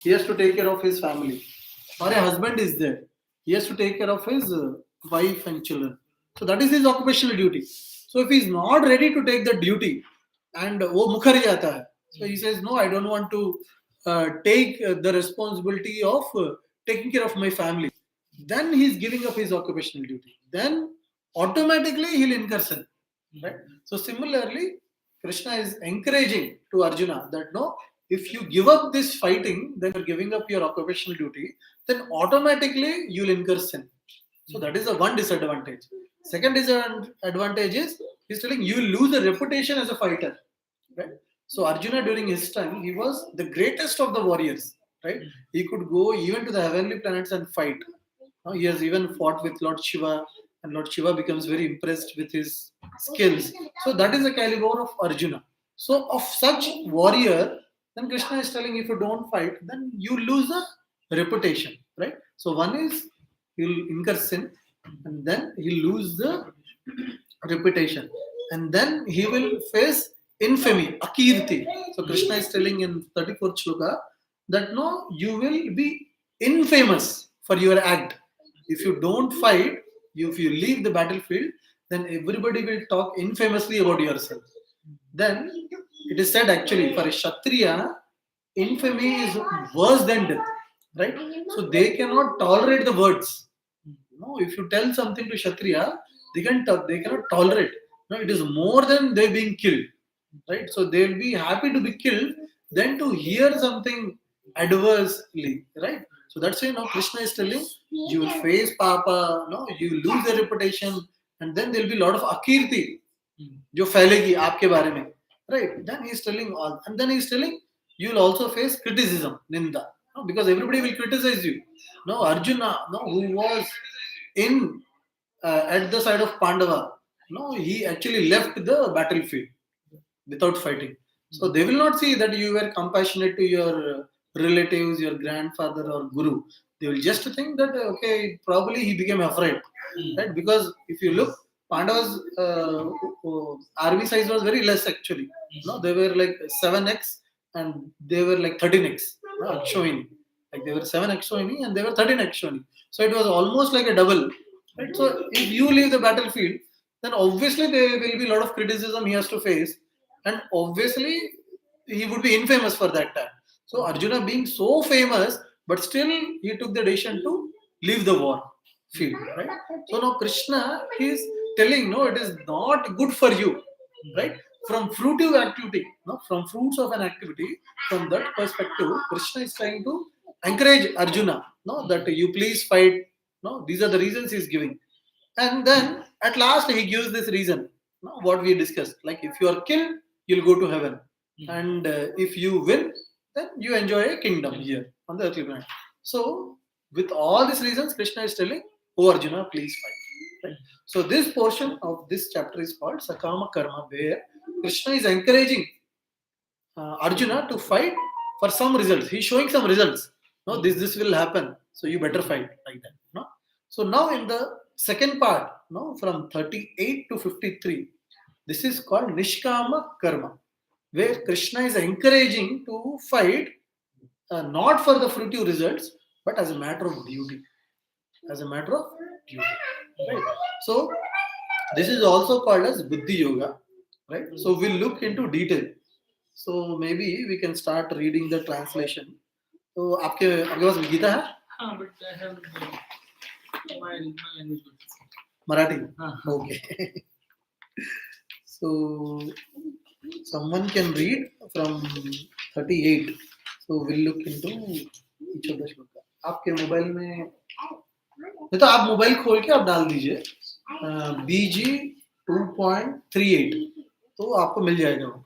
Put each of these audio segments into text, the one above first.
he has to take care of his family. Or a husband is there, he has to take care of his wife and children. So that is his occupational duty. So if he is not ready to take the duty, and वो मुखर जाता है, so he says, no, I don't want to take the responsibility of taking care of my family, then he is giving up his occupational duty. Then automatically he'll incur sin. Right? So similarly, Krishna is encouraging to Arjuna that no, if you give up this fighting, then you're giving up your occupational duty, then automatically you'll incur sin. So that is the one disadvantage. Second disadvantage is he's telling you lose the reputation as a fighter. Right? So Arjuna during his time, he was the greatest of the warriors. Right? He could go even to the heavenly planets and fight. He has even fought with Lord Shiva, and Lord Shiva becomes very impressed with his skills. So that is the caliber of Arjuna. So of such warrior, then Krishna is telling if you don't fight, then you lose a reputation, right? So one is he'll incur sin, and then he'll lose the reputation, and then he will face infamy, akirti. So Krishna is telling in 34th shloka that no, you will be infamous for your act. If you don't fight, if you leave the battlefield, then everybody will talk infamously about yourself. Then it is said actually for a Kshatriya, infamy is worse than death, right? So they cannot tolerate the words. No, if you tell something to Kshatriya, they cannot tolerate. No, it is more than they being killed, right? So they will be happy to be killed than to hear something adversely, right? So that's why now Krishna is telling you will face papa, no, you lose the reputation, and then there will be a lot of akirti जो फैलेगी आपके बारे में, right? Then he is telling all, and then he is telling you will also face criticism, ninda, no? Because everybody will criticize you. No, Arjuna, no, who was in at the side of Pandava, no, he actually left the battlefield without fighting. So they will not see that you were compassionate to your relatives, your grandfather or guru. They will just think that okay, probably he became afraid, right? Because if you look, Pandava's army size was very less actually. No, they were like 7x and they were like 13x Akshoni. Like they were 7x Akshoni and they were 13x Akshoni. So it was almost like a double. Right? So if you leave the battlefield, then obviously there will be a lot of criticism he has to face, and obviously he would be infamous for that time. So Arjuna being so famous, but still he took the decision to leave the war field, right? So now Krishna is telling, no, it is not good for you, right? From fruitive activity, no, from fruits of an activity, from that perspective, Krishna is trying to encourage Arjuna, no, that you please fight. No, these are the reasons he is giving, and then at last he gives this reason, no, what we discussed. Like if you are killed, you'll go to heaven, and if you win, then you enjoy a kingdom here on the earthly planet. So with all these reasons, Krishna is telling, "Oh Arjuna, please fight." Right? So this portion of this chapter is called Sva Kaam Karma, where Krishna is encouraging Arjuna to fight for some results. He's showing some results. No, this will happen. So you better fight like that. No. So now in the second part, no, from 38 to 53, this is called Nis-Kaam Karma, where Krishna is encouraging to fight not for the fruitive results, but as a matter of duty. As a matter of duty. Right? So this is also called as Buddhi Yoga. Right? So we'll look into detail. So maybe we can start reading the translation. तो आपके पास गीता है? हाँ, but I have my language. Marathi. हाँ. Okay. So someone can read from 38. So we'll look into each of the shloka. आपके mobile में नहीं तो आप मोबाइल खोल के आप डाल दीजिए BG 2.38 तो आपको मिल जाएगा वो.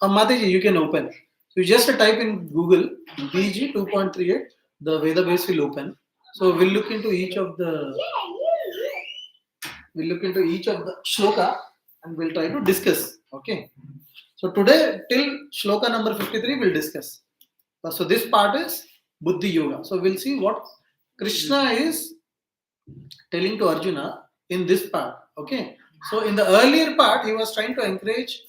Mataji, you can open. So you just type in Google BG 2.38, the Veda base will open. So we'll look into each of the shloka and we'll try to discuss. Okay. So today till shloka number 53 we'll discuss. So this part is Buddhi Yoga. So we'll see what Krishna is telling to Arjuna in this part. Okay. So in the earlier part, he was trying to encourage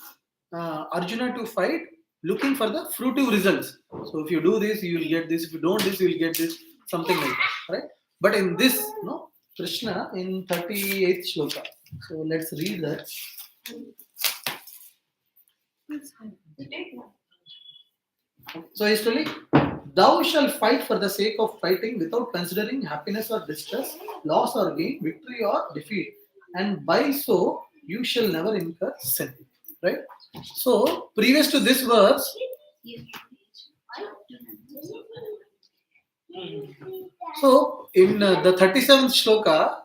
Arjuna to fight looking for the fruitive results. So if you do this, you will get this. If you don't this, you will get this. Something like that, right? But in this, no, Krishna in 38th shloka. So let's read that. So he's telling, thou shalt fight for the sake of fighting without considering happiness or distress, loss or gain, victory or defeat. And by so, you shall never incur sin. Right? So, previous to this verse, so in the 37th shloka,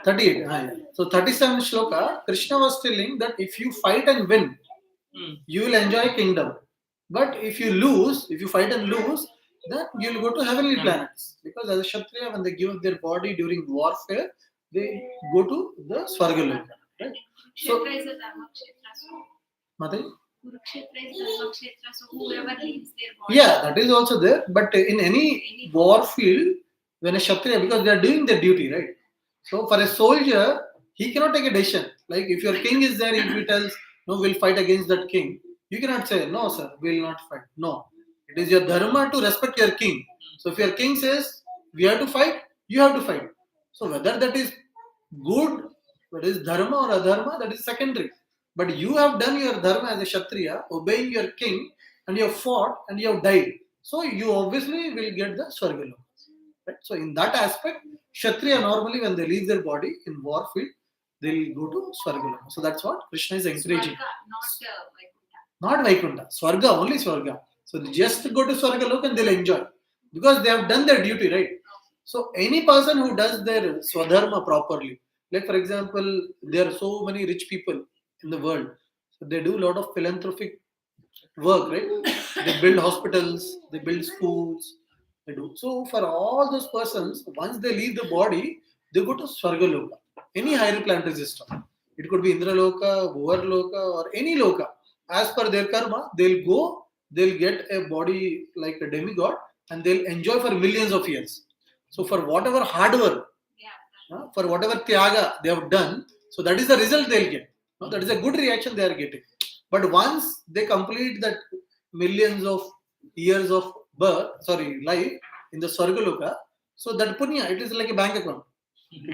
38. So 37th shloka, Krishna was telling that if you fight and win, you will enjoy kingdom. But if you lose, if you fight and lose, then you will go to heavenly planets. Because as a Kshatriya, when they give up their body during warfare, they go to the Swarga Loka. Right? So, Mate? So whoever leaves their body. Yeah, that is also there. But in any war field, when a Kshatriya, because they are doing their duty, right? So for a soldier, he cannot take a decision. Like if your king is there, if he tells, no, we'll fight against that king, you cannot say, no, sir, we'll not fight. No. It is your dharma to respect your king. So if your king says, we have to fight, you have to fight. So whether that is good, that is dharma or adharma, that is secondary. But you have done your dharma as a Kshatriya, obeying your king, and you have fought and you have died. So you obviously will get the Swarga Loka. Right? So in that aspect, Kshatriya normally when they leave their body in war field, they will go to Swarga Loka. So that's what Krishna is encouraging. Swarga, Not Vaikuntha. Swarga, only Swarga. So they just go to Swarga Loka and they'll enjoy. Because they have done their duty, right? So any person who does their Swadharma properly, like for example, there are so many rich people in the world. So they do a lot of philanthropic work, right? They build hospitals, they build schools, they do. So for all those persons, once they leave the body, they go to Swarga Loka, any higher planetary system. It could be Indra Loka, Bhuvar Loka, or any Loka. As per their karma, they'll go, they'll get a body like a demigod, and they'll enjoy for millions of years. So for whatever hard work, for whatever tyaga they have done, so that is the result they'll get. That is a good reaction they are getting. But once they complete that millions of years of life in the Swarga Loka, so that punya, it is like a bank account.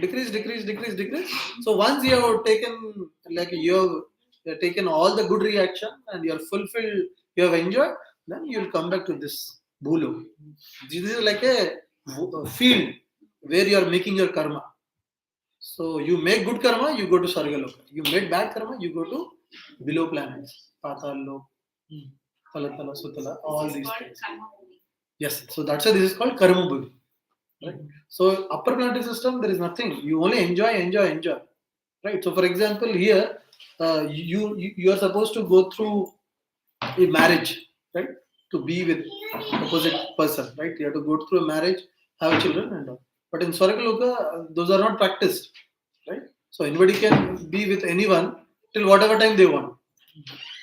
Decrease. So once you have taken, like you have taken all the good reaction and you are fulfilled, you have enjoyed, then you will come back to this Bhulu. This is like a field where you are making your karma. So you make good karma, you go to Swarga Loka. You made bad karma, you go to below planets, Patal Lok, Talatala, Sutala, all these things. Yes, so that's why this is called Karma Bhumi. Right? So upper planetary system, there is nothing. You only enjoy. Right? So for example, here you are supposed to go through a marriage, right? To be with opposite person, right? You have to go through a marriage, have children and all. But in Swarga Loka, those are not practiced, right? So anybody can be with anyone till whatever time they want,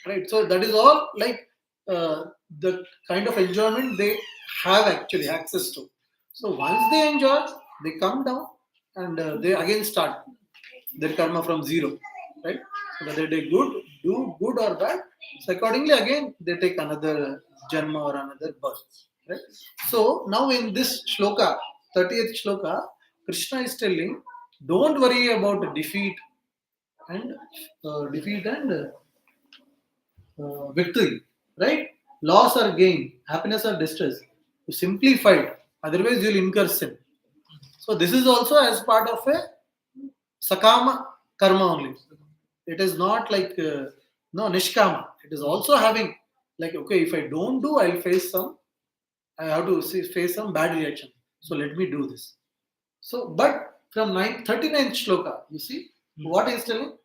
right? So that is all like the kind of enjoyment they have actually access to. So once they enjoy, they come down and they again start their karma from zero, right? So whether they do good or bad, so accordingly again they take another janma or another birth, right? So now in this shloka, 30th shloka, Krishna is telling, don't worry about defeat and victory, right? Loss or gain, happiness or distress. You simply fight, otherwise you'll incur sin. So this is also as part of a Sakama Karma only. It is not like Nis-Kama. It is also having like, okay, if I don't do, I have to face some bad reaction. So let me do this. So, but from 39th shloka, you see what he is telling?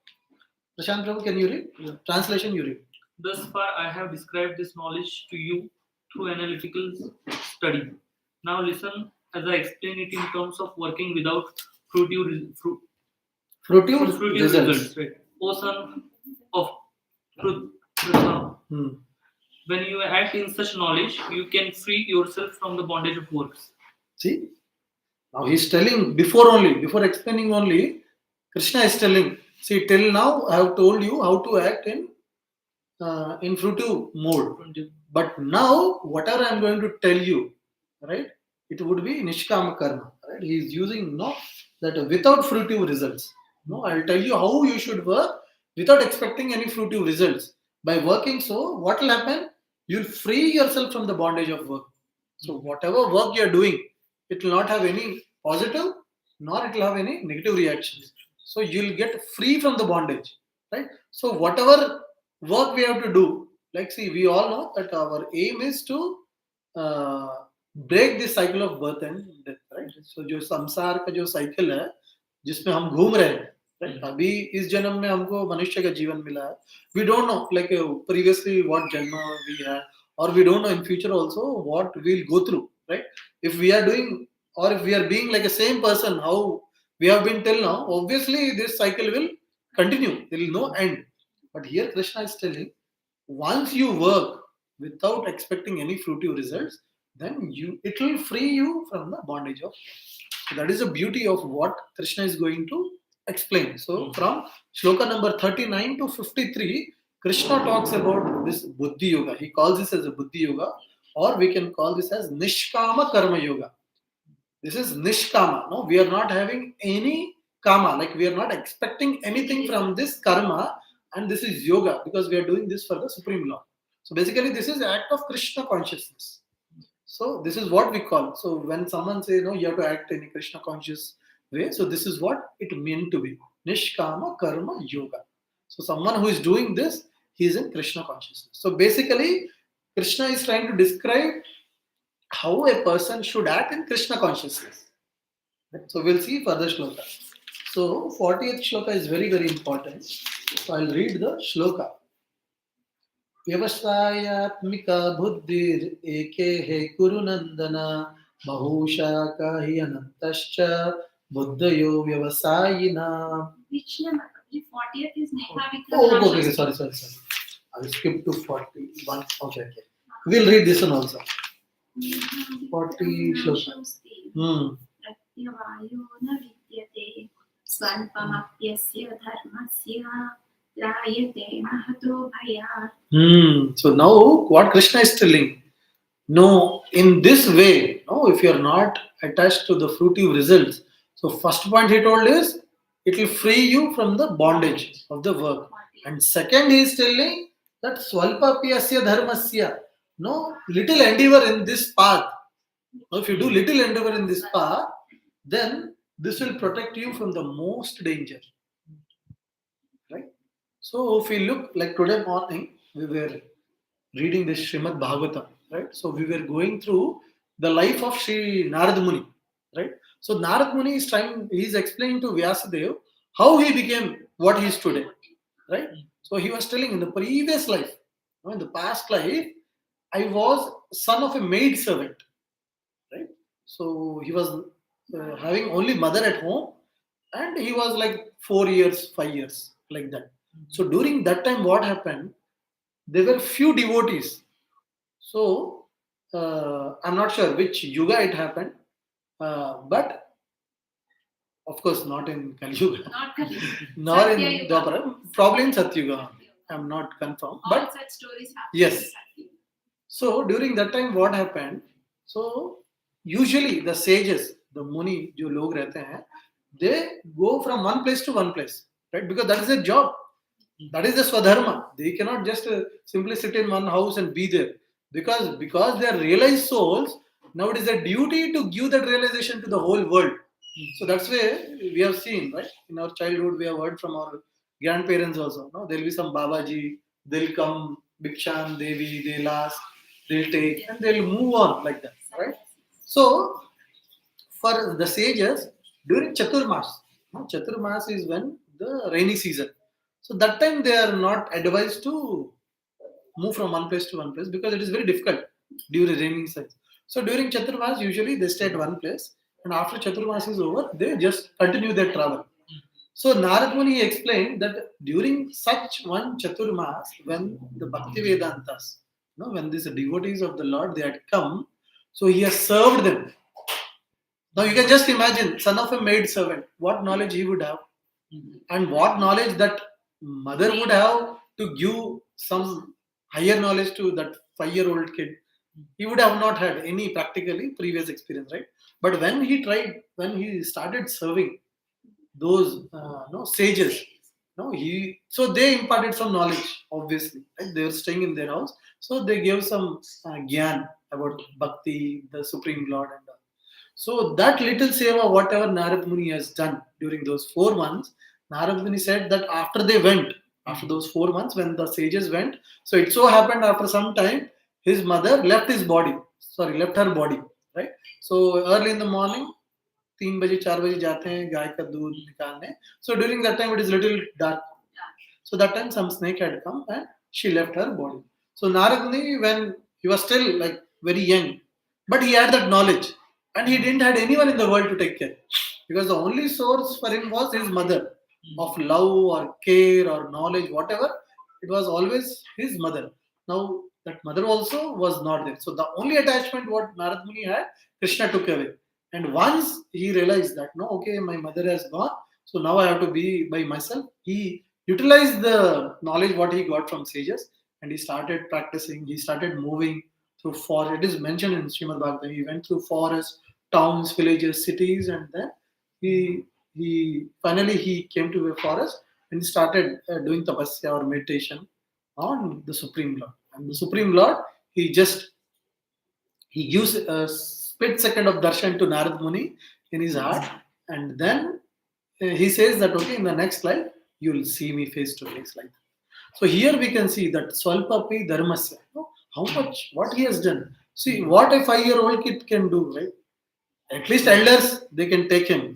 Prashant Prabhu, can you read? Yeah. Translation you read. Thus far, I have described this knowledge to you through analytical study. Now listen as I explain it in terms of working without fruitive results. Right? O son of Krishna, when you act in such knowledge, you can free yourself from the bondage of works. See? Now he is telling before explaining only, Krishna is telling, See, till now I have told you how to act in fruitive mode. But now, whatever I'm going to tell you, right, it would be Nis-Kaam Karma. Right? He is using no that without fruitive results. No, I'll tell you how you should work without expecting any fruitive results. By working so, what will happen? You'll free yourself from the bondage of work. So whatever work you're doing, it will not have any positive nor it will have any negative reactions. So you'll get free from the bondage. Right? So whatever work we have to do, like see, we all know that our aim is to uh, break this cycle of birth and death, right? So जो संसार का जो cycle है जिसमें हम घूम रहे हैं, right? अभी इस जन्म में हमको मनुष्य का जीवन मिला है. We don't know like previously what janma we had, or we don't know in future also what we'll go through, right? If we are doing or if we are being like a same person how we have been till now, obviously this cycle will continue. There is no end. But here Krishna is telling, once you work without expecting any fruitive results, then it will free you from the bondage of. So that is the beauty of what Krishna is going to explain. So from shloka number 39 to 53, Krishna talks about this Buddhi Yoga. He calls this as a Buddhi Yoga, or we can call this as Nis-Kaam Karma Yoga. This is Nis-Kama. No, we are not having any karma, like we are not expecting anything from this karma, and this is yoga because we are doing this for the Supreme Lord. So basically, this is act of Krishna consciousness. So this is what we call. So when someone says no, you have to act in a Krishna conscious way. So this is what it meant to be Nis-Kama Karma Yoga. So someone who is doing this, he is in Krishna consciousness. So basically, Krishna is trying to describe how a person should act in Krishna consciousness. So we'll see further shloka. So 40th shloka is very, very important. So I'll read the shloka. Vyavasayatmika buddhir eke he kurunandana bahusha hi anantascha buddhayo vyavasayina. Which number? The 40th is Neha Oh, okay, sorry. I will skip to 41. Okay. We'll read this one also. 40 shloka. प्रत्यवायो न विद्यते स्वल्पमप्यस्य धर्मस्य त्रायते महतो भयात्. So now what Krishna is telling, no, in this way, no, if you are not attached to the fruitive results, so first point he told is it will free you from the bondage of the work. And second he is telling that swalpapyasya dharmasya, no, little endeavor in this path. Now, if you do little endeavor in this path, then this will protect you from the most danger. Right? So if we look like today morning, we were reading this Srimad Bhagavatam, right? So we were going through the life of Sri Narad Muni, right? So Narad Muni is explaining to Vyasadeva how he became what he is today, right? So he was telling in the previous life, in the past life, I was son of a maid servant, right? So he was having only mother at home, and he was like 4 years, 5 years, like that. So during that time, what happened? There were few devotees. So I'm not sure which yuga it happened, but of course not in Kali Yuga, Not Kali. nor Satya in Yuga. Dwapara, probably in Satyuga. I'm not confirmed, All but such stories happen. yes. in Satya. So during that time, what happened? So usually the sages, the Muni, जो लोग रहते हैं, they go from one place to one place, right? Because that is their job. That is the Swadharma. They cannot just simply sit in one house and be there. Because they are realized souls, now it is their duty to give that realization to the whole world. So that's why we have seen, right? In our childhood, we have heard from our grandparents also. No? There will be some Babaji, they'll come, Bhikshan, Devi, they'll ask, they'll take, and they'll move on like that, right? So for the sages, during Chaturmas, Chaturmas is when the rainy season. So that time they are not advised to move from one place to one place because it is very difficult during rainy season. So during Chaturmas, usually they stay at one place, and after Chaturmas is over, they just continue their travel. So Narad Muni explained that during such one Chaturmas, when the Bhakti Vedantas, when these devotees of the Lord they had come, so he has served them. Now you can just imagine, son of a maid servant, what knowledge he would have. And what knowledge that mother would have to give some higher knowledge to that 5-year-old kid. He would have not had any practically previous experience, right? But when he started serving those sages, so they imparted some knowledge, obviously, right? They were staying in their house, so they gave some gyan about bhakti, the Supreme Lord, and all. So that little seva, whatever Narad Muni has done during those 4 months, Narad Muni said that after those 4 months, when the sages went, so it so happened after some time, his mother left her body, right? So early in the morning, 3 बजे 4 बजे जाते हैं गाय का दूध निकालने. So during that time it is little dark. So that time some snake had come and she left her body. So Narad Muni, when he was still like very young, but he had that knowledge and he didn't had anyone in the world to take care, because the only source for him was his mother of love or care or knowledge, whatever. It was always his mother. Now that mother also was not there. So the only attachment what Narad Muni had, Krishna took away. And once he realized that, no, okay, my mother has gone, so now I have to be by myself. He utilized the knowledge what he got from sages and he started practicing. He started moving through forest. It is mentioned in Srimad Bhagavatam. He went through forests, towns, villages, cities, and then he finally he came to a forest and started doing tapasya or meditation on the Supreme Lord. And the Supreme Lord, he gives a split second of darshan to Narad Muni in his heart, and then he says that, okay, in the next life you will see me face to face, like that. So here we can see that Swalpapi Dharmasya, how much, what he has done. See, what a 5-year-old kid can do, right? At least elders, they can take him.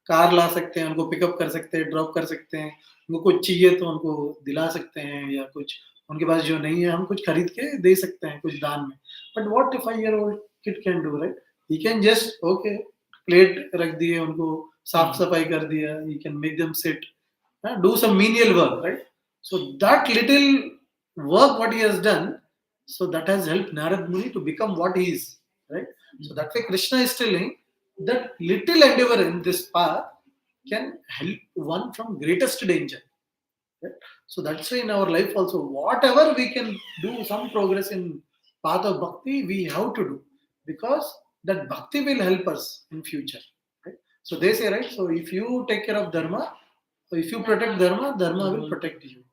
Car ला सकते हैं, उनको pickup कर सकते हैं, drop कर सकते हैं, उनको कुछ चाहिए तो उनको दिला सकते हैं, या कुछ उनके पास जो नहीं है हम कुछ खरीद के दे सकते हैं कुछ दान में. But what A 5-year-old kid can do, right? He can just, okay, plate रख दिए, उनको साफ सफाई कर दिया, he can make them sit, do some menial work, right? So that little work what he has done, so that has helped Narad Muni to become what he is, right? So that way Krishna is telling that little endeavor in this path can help one from greatest danger, right? So that's why in our life also, whatever we can do some progress in path of bhakti, we have to do, because that bhakti will help us in future, right? So they say, right, so if you take care of dharma, so if you protect dharma, dharma will protect you.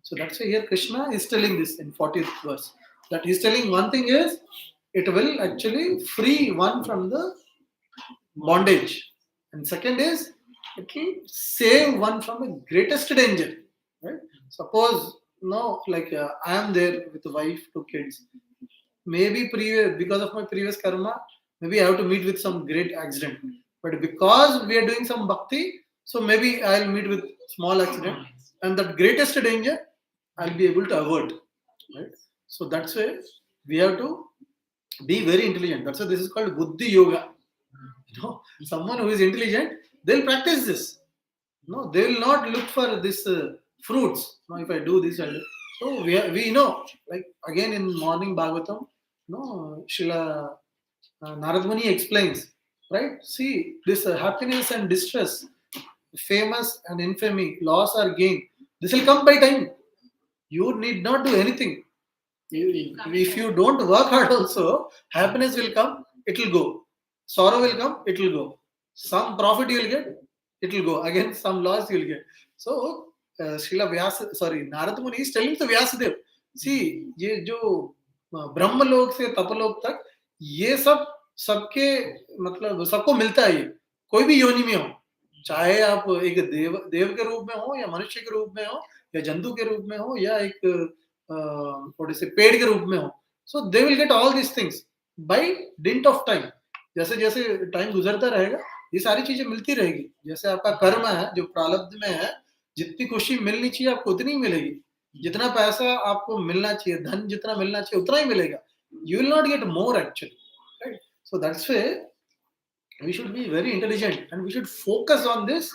So that's why here Krishna is telling this in 40th verse, that he's telling one thing is it will actually free one from the bondage, and second is it will save one from the greatest danger, right? Suppose, no, like I am there with a wife, 2 kids, maybe previous, because of my previous karma, maybe I have to meet with some great accident, but because we are doing some bhakti, so maybe I'll meet with small accident, and the greatest danger I'll be able to avoid, right? So that's why we have to be very intelligent. That's why this is called buddhi yoga. Someone who is intelligent, they'll practice this. No, they will not look for this fruits. No, if I do this, I'll do. So we know, like again in morning Bhagavatam, no, Srila Narad Muni explains, right? See, this happiness and distress, famous and infamy, loss or gain, this will come by time. You need not do anything. If you don't work hard also, happiness will come, it will go. Sorrow will come, it will go. Some profit you will get, it will go. Again, some loss you will get. So, Srila Vyasa, sorry, Narad Muni is telling to Vyasadeva, see, ये जो ब्रह्मलोक से तपलोक तक ये सब सबके मतलब सबको मिलता है, ये कोई भी योनि में हो, चाहे आप एक देव के रूप में हो या मनुष्य के रूप में हो या जंतु के रूप में हो या एक थोड़े से पेड़ के रूप में हो, so they will get all this things by dint of time. जैसे जैसे टाइम गुजरता रहेगा ये सारी चीजें मिलती रहेगी. जैसे आपका कर्म है जो प्रारब्ध में है, जितनी खुशी मिलनी चाहिए आपको उतनी ही मिलेगी, जितना पैसा आपको मिलना चाहिए, धन जितना मिलना चाहिए उतना ही मिलेगा. You will not get more actually, right? So that's why we should be very intelligent and we should focus on this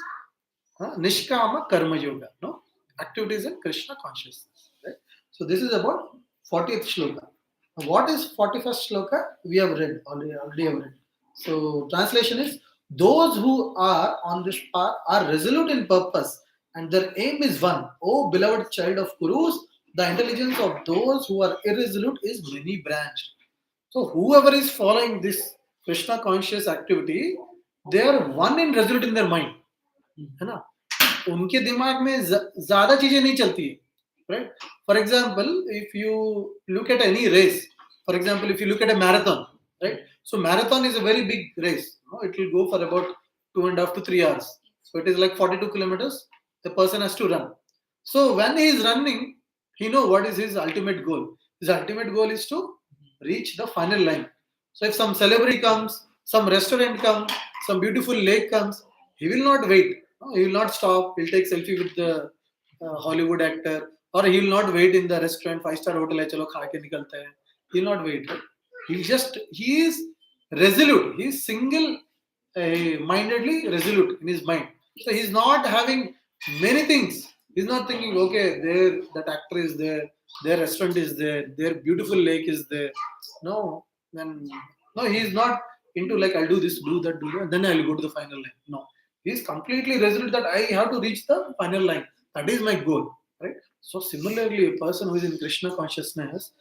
Nis-Kaam Karma yoga, no, activities in Krishna consciousness, right? So this is about 40th shloka. Now, what is 41st shloka? We have read already have read. So translation is, Those who are on this path are resolute in purpose, and their aim is one. O beloved child of Kurus, the intelligence of those who are irresolute is many branched. So whoever is following this Krishna conscious activity, they are one in resolute in their mind, है ना? उनके दिमाग में ज्यादा चीजें नहीं चलती है, right? For example, if you look at any race, for example, if you look at a marathon, right? So marathon is a very big race. It will go for about 2.5 to 3 hours. So it is like 42 kilometers. The person has to run. So when he is running, he know what is his ultimate goal. His ultimate goal is to reach the final line. So if some celebrity comes, some restaurant comes, some beautiful lake comes, he will not wait. No, he will not stop. He'll take selfie with the Hollywood actor, or he will not wait in the restaurant, five-star hotel. है, चलो खा के निकलते हैं. He will not wait. Right? He is resolute. He is single mindedly resolute in his mind. So he's not having many things. He's not thinking, okay, there that actor is there, their restaurant is there, their beautiful lake is there. No, then no, he's not into like I'll do this, do that, then I'll go to the final line. No, he's completely resolute that I have to reach the final line. That is my goal, right? So similarly, a person who is in Krishna consciousness,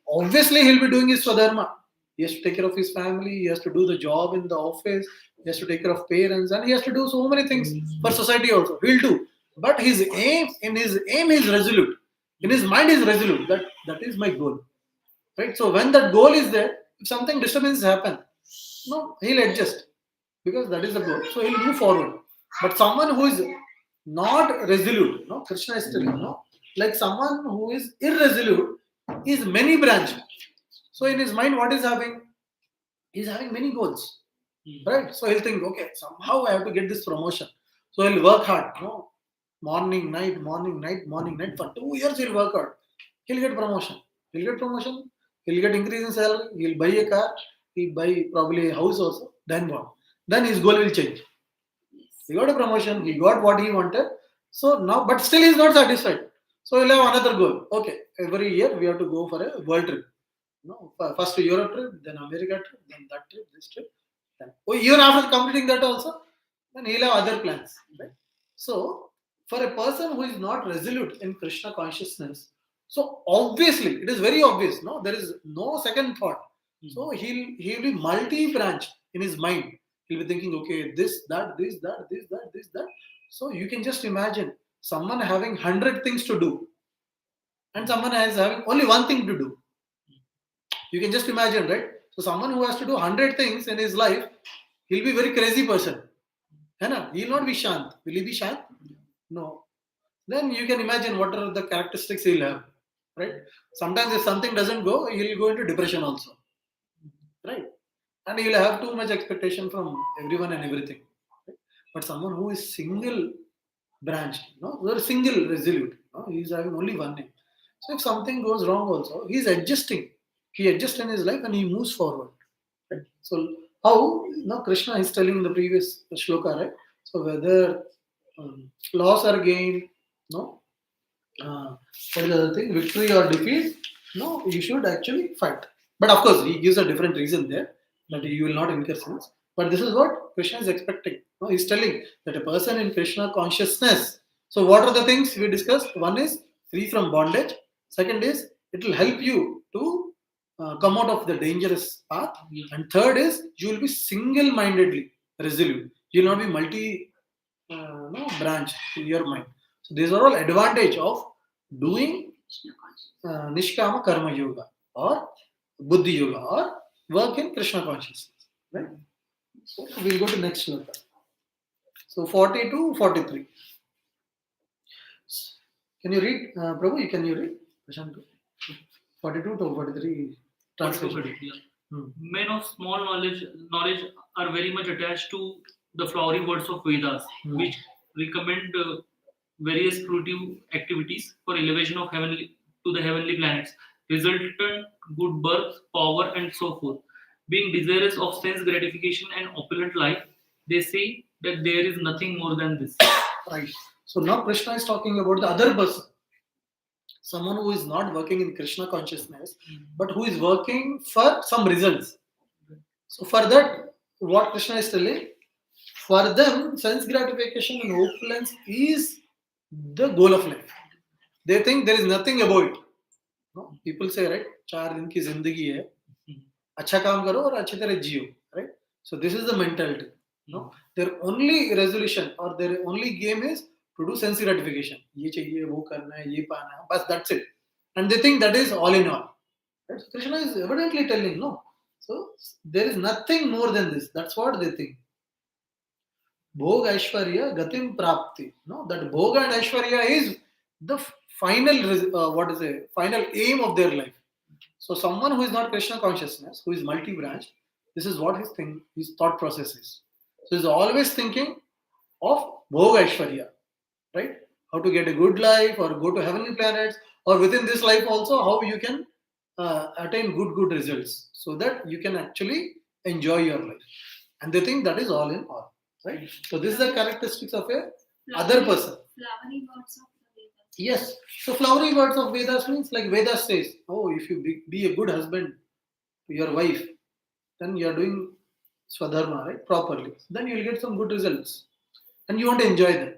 obviously he'll be doing his swadharma. He has to take care of his family, he has to do the job in the office, he has to take care of parents, and he has to do so many things for society also. He'll do. But his aim is resolute. In his mind is resolute. That is my goal. Right? So when that goal is there, if something disturbance happen, no, he'll adjust. Because that is the goal. So he'll move forward. But someone who is not resolute, no, Krishna is telling, no, like someone who is irresolute is many branched. So in his mind, what is having? He's having many goals. Right? So he'll think, okay, somehow I have to get this promotion. So he'll work hard. No? Morning, night, morning, night, morning, night. For 2 years he'll work hard. He'll get promotion. He'll get increase in salary. He'll buy a car. He'll buy probably a house also. Then what? Then his goal will change. He got a promotion. He got what he wanted. So now, but still he's not satisfied. So he'll have another goal. Okay, every year we have to go for a world trip. No, first Europe trip, then America trip, then that trip, this trip. Then even after completing that also, then he'll have other plans. Right? So for a person who is not resolute in Krishna consciousness, so obviously it is very obvious. No, there is no second thought. So he'll be multi-branched in his mind. He'll be thinking, okay, this, that, this, that, this, that, this, that. So you can just imagine someone having 100 things to do, and someone has having only one thing to do. You can just imagine, right? So someone who has to do 100 things in his life, he'll be a very crazy person. He'll not be shant. Will he be shant? No. Then you can imagine what are the characteristics he'll have, right? Sometimes if something doesn't go, he'll go into depression also, right? And he'll have too much expectation from everyone and everything. Right? But someone who is single branched, they're single resolute, he's having only one name. So if something goes wrong also, he's adjusting. He adjusts in his life and he moves forward. Right? So how Krishna is telling in the previous shloka, right? So whether loss or gain, what is the other thing? Victory or defeat? No, you should actually fight. But of course, he gives a different reason there that you will not incur sins. But this is what Krishna is expecting. No, he's telling that a person in Krishna consciousness. So what are the things we discussed? One is free from bondage. Second is it will help you to come out of the dangerous path. And third is you will be single-mindedly resolute. You will not be multi-branch in your mind. So these are all advantage of doing Nis-Kaam Karma Yoga or Buddhi Yoga or work in Krishna consciousness. Right? So we'll go to next shloka. So 40 to 43. Can you read, Prabhu? Can you read? 42 to 43 translation. Men of small knowledge are very much attached to the flowery words of Vedas, which recommend various fruitive activities for elevation of the heavenly planets, resultant good birth, power, and so forth. Being desirous of sense gratification and opulent life, they say that there is nothing more than this. Right. So now Krishna is talking about the other person. Someone who is not working in Krishna consciousness, but who is working for some results. So for that, what Krishna is telling, For them, sense gratification and opulence is the goal of life. They think there is nothing above it. No? People say, right, 4 दिन की जिंदगी है, अच्छा काम करो और अच्छी तरह जियो, right? So this is the mentality. No? Their only resolution or their only game is to do sense gratification. ये चाहिए, वो करना है, ये पाना है, बस that's it. And they think that is all in all. Right? So Krishna is evidently telling, no. So there is nothing more than this. That's what they think. Bhog Aishwarya Gatim Prapti. No, that Bhoga and Aishwarya is the final aim of their life. So someone who is not Krishna consciousness, who is multi-branched, this is what his thought process is. So he's always thinking of Bhoga Aishwarya, right? How to get a good life or go to heavenly planets, or within this life also, how you can attain good results, so that you can actually enjoy your life. And they think that is all in all, right? So this is the characteristics of a other person. Flowery words of the Vedas. Yes. So flowery words of Vedas means, like Vedas says, oh, if you be a good husband to your wife, then you are doing Swadharma, right? Properly. Then you will get some good results. And you want to enjoy them.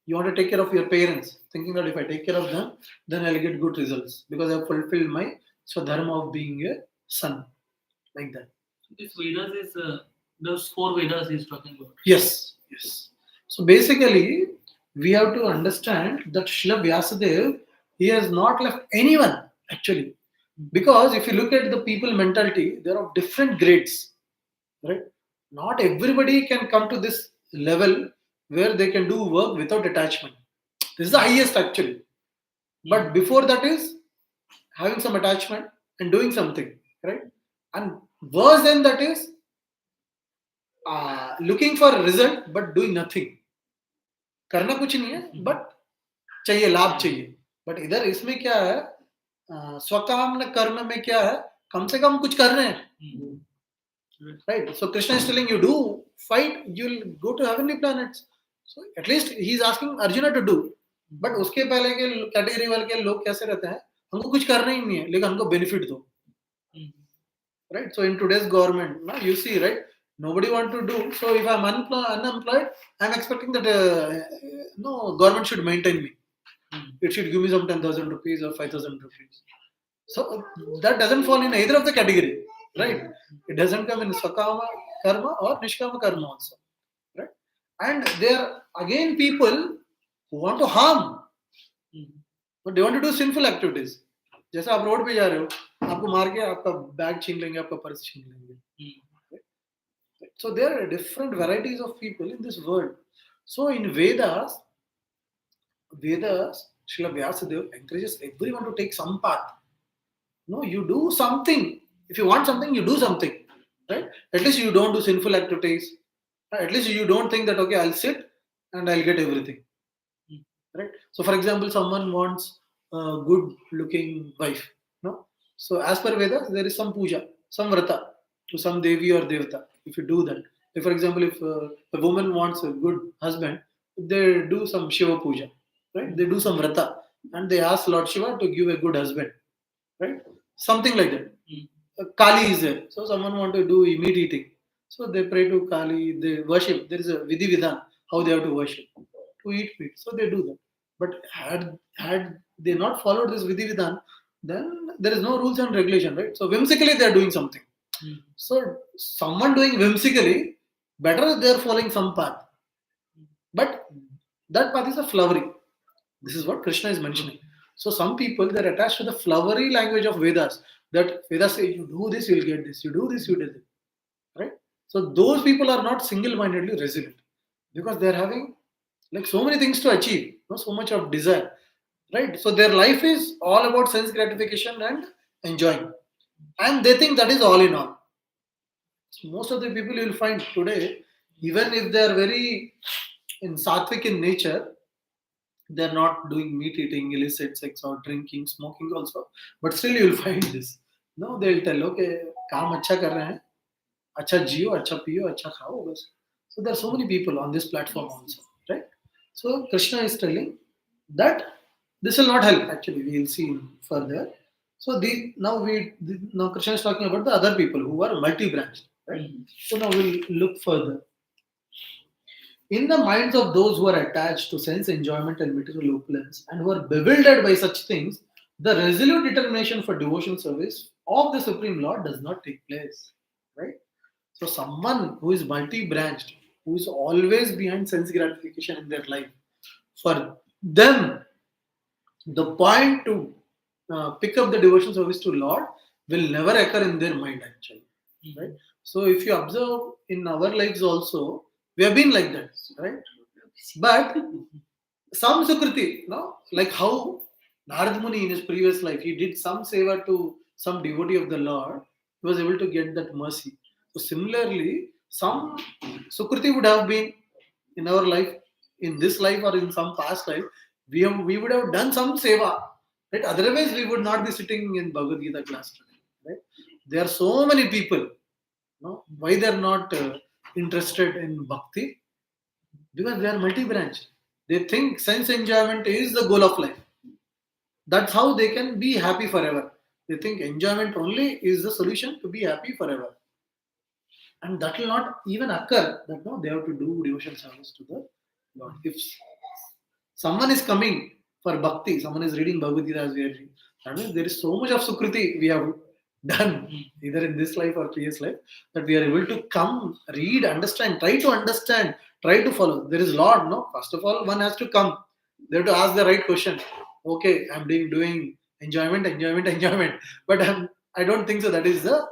You want to take care of your parents, thinking that if I take care of them, then I'll get good results because I've fulfilled my Swadharma of being a son. Like that. This Vedas is those 4 Vedas he's talking about. Yes. So basically, we have to understand that Srila Vyasadeva, he has not left anyone actually. Because if you look at the people mentality, they are of different grades. Right? Not everybody can come to this level where they can do work without attachment. This is the highest actually. But before that is having some attachment and doing something, right? And worse than that is looking for a result but doing nothing. करना कुछ नहीं है, but चाहिए, लाभ चाहिए. But इधर इसमें क्या है, स्वकाम कर्म में क्या है, कम से कम कुछ कर रहे हैं. Right? So Krishna is telling you, do, fight, you'll go to heavenly planets. So at least he is asking Arjuna to do. But उसके पहले के कैटेगरी वाले के लोग कैसे रहते हैं, हमको कुछ करना ही नहीं है, लेकिन हमको बेनिफिट दो. Right? So in today's government, now you see, right? Nobody want to do. So if I'm unemployed, I'm expecting that no, government should maintain me. It should give me some 10,000 rupees or 5,000 rupees. So that doesn't fall in either of the category. Right? It doesn't come in Sva Kaam Karma or Nis-Kaam Karma also. Right? And there are again people who want to harm. But they want to do sinful activities. जैसे आप road पे जा रहे हो, आपको मार के आपका बैग छीन लेंगे, आपका पर्स छीन लेंगे. So there are different varieties of people in this world. So in Vedas, Srila Vyasadeva encourages everyone to take some path. No, you do something. If you want something, you do something, right? At least you don't do sinful activities. At least you don't think that, okay, I'll sit and I'll get everything, right? So, for example, someone wants a good-looking wife, no? So, as per Vedas, there is some puja, some vrata to some devi or devata. If you do that, like for example, if a woman wants a good husband, they do some Shiva puja, right? They do some vrata and they ask Lord Shiva to give a good husband, right? Something like that. Kali is there. So someone want to do meat eating. So they pray to Kali, they worship. There is a Vidhi Vidhan, how they have to worship, to eat meat. So they do that. But had they not followed this Vidhi Vidhan, then there is no rules and regulation, right? So whimsically they are doing something. So someone doing whimsically, better they are following some path. But that path is a flowery. This is what Krishna is mentioning. So some people, they are attached to the flowery language of Vedas. That Vedas say, you do this, you will get this. You do this, you do this. Right? So those people are not single-mindedly resilient. Because they are having like so many things to achieve. So much of desire. Right? So their life is all about sense gratification and enjoying. And they think that is all in all. So most of the people you will find today, even if they are very sattvic in nature, they are not doing meat eating, illicit sex or drinking, smoking also. But still you will find this. No, they will tell, okay, काम अच्छा कर रहे हैं, अच्छा जियो, अच्छा पियो, अच्छा खाओ बस. So there are so many people on this platform also, right? So Krishna is telling that this will not help. Actually, we will see further. So now Krishna is talking about the other people who are multi-branched, right? So now we'll look further. in the minds of those who are attached to sense enjoyment and material opulence and who are bewildered by such things, the resolute determination for devotional service of the Supreme Lord does not take place. Right? So, someone who is multi branched, who is always behind sense gratification in their life, for them, the point to pick up the devotional service to Lord will never occur in their mind actually. Right? So, if you observe in our lives also, we have been like that, right? But some Sukriti, no? Like how Narad Muni in his previous life, he did some seva to some devotee of the Lord, he was able to get that mercy. So similarly, some Sukriti would have been in our life, in this life or in some past life, we would have done some seva. Right? Otherwise, we would not be sitting in Bhagavad Gita class today. Right? There are so many people. No? Why they are not interested in bhakti? Because they are multi-branch. They think sense enjoyment is the goal of life. That's how they can be happy forever. They think enjoyment only is the solution to be happy forever. And that will not even occur that no, they have to do devotion service to the Lord. If someone is coming for bhakti, someone is reading Bhagavad Gita as we are reading, that means there is so much of sukriti we have done either in this life or previous life that we are able to come, read, understand, try to follow. There is Lord, no? First of all, one has to come. They have to ask the right question. Okay, I'm doing enjoyment. But I don't think so. That is the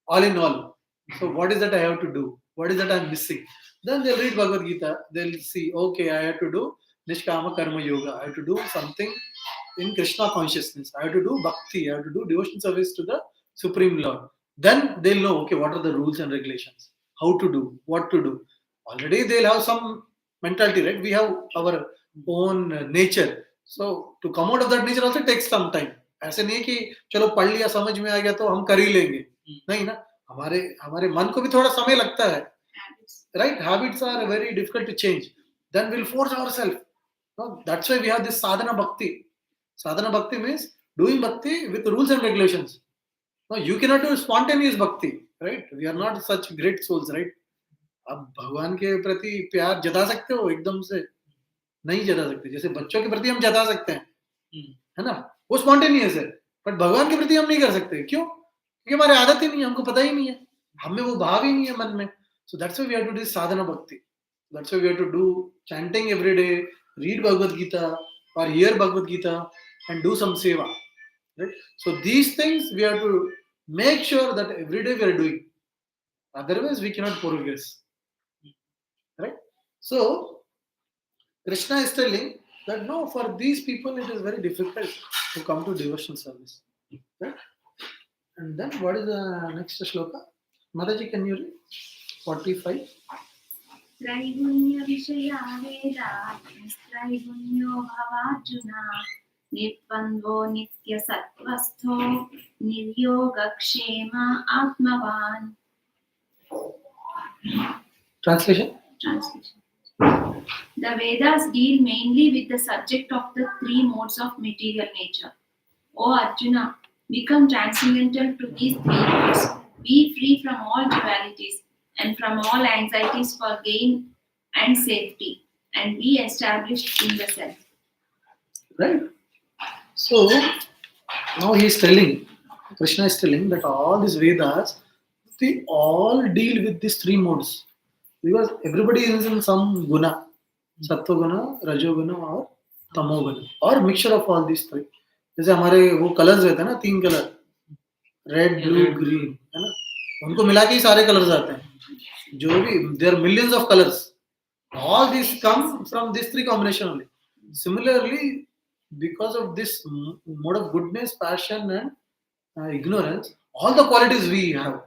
all in all. So what is that I have to do? What is that I'm missing? Then they'll read Bhagavad Gita. They'll see, okay, I have to do Nis-Kaam Karma yoga. I have to do something in Krishna consciousness. I have to do bhakti. I have to do devotion service to the Supreme Lord. Then they'll know, okay, what are the rules and regulations? How to do, what to do. Already they'll have some mentality, right? We have our own nature. So to come out of that nature also takes some time. ऐसे नहीं कि चलो पढ़ लिया समझ में आ गया तो हम कर ही लेंगे नहीं ना हमारे हमारे मन को भी थोड़ा समय लगता है right habits are very difficult to change then we'll force ourselves no, that's why we have this sadhana bhakti means doing bhakti with rules and regulations no you cannot do spontaneous bhakti right we are not such great souls right अब भगवान के प्रति प्यार जता सकते हो एकदम से नहीं जता सकते जैसे बच्चों के प्रति हम जता सकते हैं है ना वो स्पॉन्टेनियस है बट भगवान के प्रति हम नहीं कर सकते क्यों क्योंकि हमारी आदत ही नहीं है हमको पता ही नहीं है हमें वो भाव ही नहीं है मन में so that's why we have to do sadhana bhakti that's why we have to do chanting every day read Bhagavad Gita or hear Bhagavad Gita and do some seva right so these things we have to make sure that every day we are doing otherwise we cannot progress right so Krishna is telling that no, for these people it is very difficult to come to devotional service. Right? And then what is the next shloka? Mataji, can you read? 45. त्रैगुण्य विषया वेदात् निस्त्रैगुण्यो भवार्जुना निर्द्वन्द्वो नित्यसत्त्वस्थो निर्योगक्षेम आत्मवान् Translation? The Vedas deal mainly with the subject of the three modes of material nature. O Arjuna, become transcendental to these three modes. Be free from all dualities and from all anxieties for gain and safety, and be established in the self. Right. So now he is telling, Krishna is telling that all these Vedas, they all deal with these three modes. Because everybody is in some guna, sattva guna, rajo guna और तमो guna और mixture of all these three. जैसे हमारे वो colours रहते हैं ना तीन कलर रेड ब्लू ग्रीन है ना उनको मिला के ही सारे कलर्स आते हैं जो भी there millions of colours all these come from these three combination only. Similarly, because of this mode of goodness, passion and ignorance, all the qualities we have.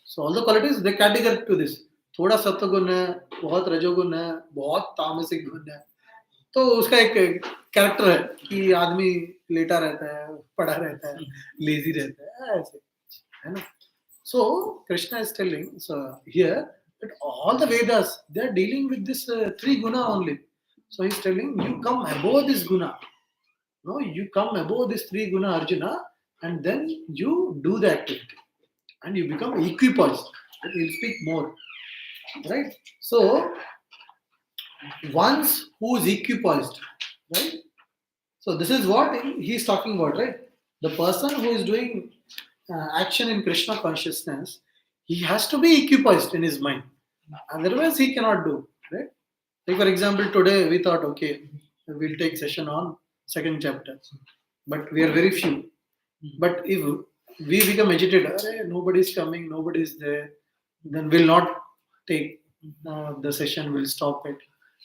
So all the qualities they categorize to this. थोड़ा सत्वगुण है बहुत रजोगुण है बहुत तामसिक गुण है तो उसका एक कैरेक्टर है कि आदमी लेटा रहता है पड़ा रहता है लेजी रहता है ऐसे है ना so Krishna is telling so here that all the Vedas they are dealing with this three guna only so he's telling you come above this guna no you come above this three guna Arjuna and then you do the activity and you become equipoised he'll speak more right so Once who is equipoised, right? So this is what he is talking about, right? The person who is doing action in Krishna consciousness, he has to be equipoised in his mind. Otherwise, he cannot do, right? Like for example, today we thought, okay, we'll take session on second chapter, but we are very few. But if we become agitated, "Arey, nobody is coming, nobody is there, then we'll not take the session, we'll stop it.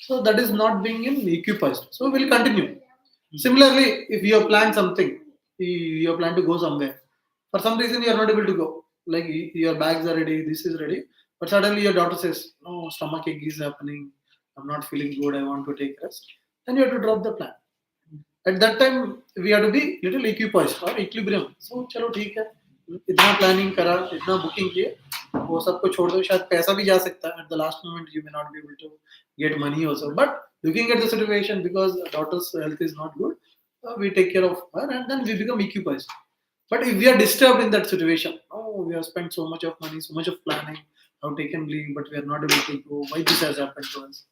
So that is not being in equipoised. So we'll continue. Similarly, if you have planned something, you have planned to go somewhere. For some reason, you are not able to go. Like your bags are ready, this is ready, but suddenly your daughter says, "No, stomach ache is happening. I'm not feeling good. I want to take rest." Then you have to drop the plan. At that time we have to be little equipoised or equilibrium. So चलो ठीक है, इतना planning करा, इतना booking किए, वो सबको छोड़ दो, शायद पैसा भी जा सकता है. At the last moment you may not be able to get money also, but looking at the situation, because daughter's health is not good, we take care of her and then we become equipoised. But if we are disturbed in that situation, oh, we have spent so much of money, so much of planning, have taken leave, but we are not able to go, why this has happened to us,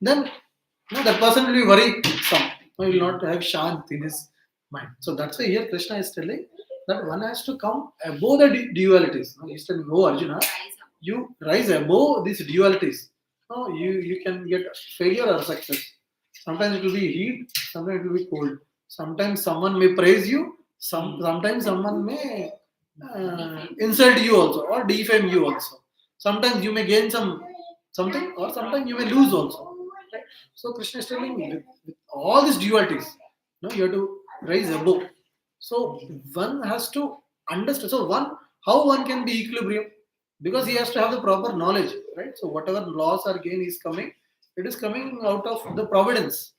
then that person will be worried some. He will not have shant in his mind. So that's why here Krishna is telling that one has to come above the dualities. He's telling, oh Arjuna, you rise above these dualities. You can get failure or success. Sometimes it will be heat, sometimes it will be cold. Sometimes someone may praise you, sometimes someone may insult you also or defame you also. Sometimes you may gain something, or sometimes you may lose also. Right? So Krishna is telling with all these dualities, you have to rise above. So one has to understand. So how one can be equilibrium, because he has to have the proper knowledge, right? So whatever loss or gain is coming, it is coming out of the providence,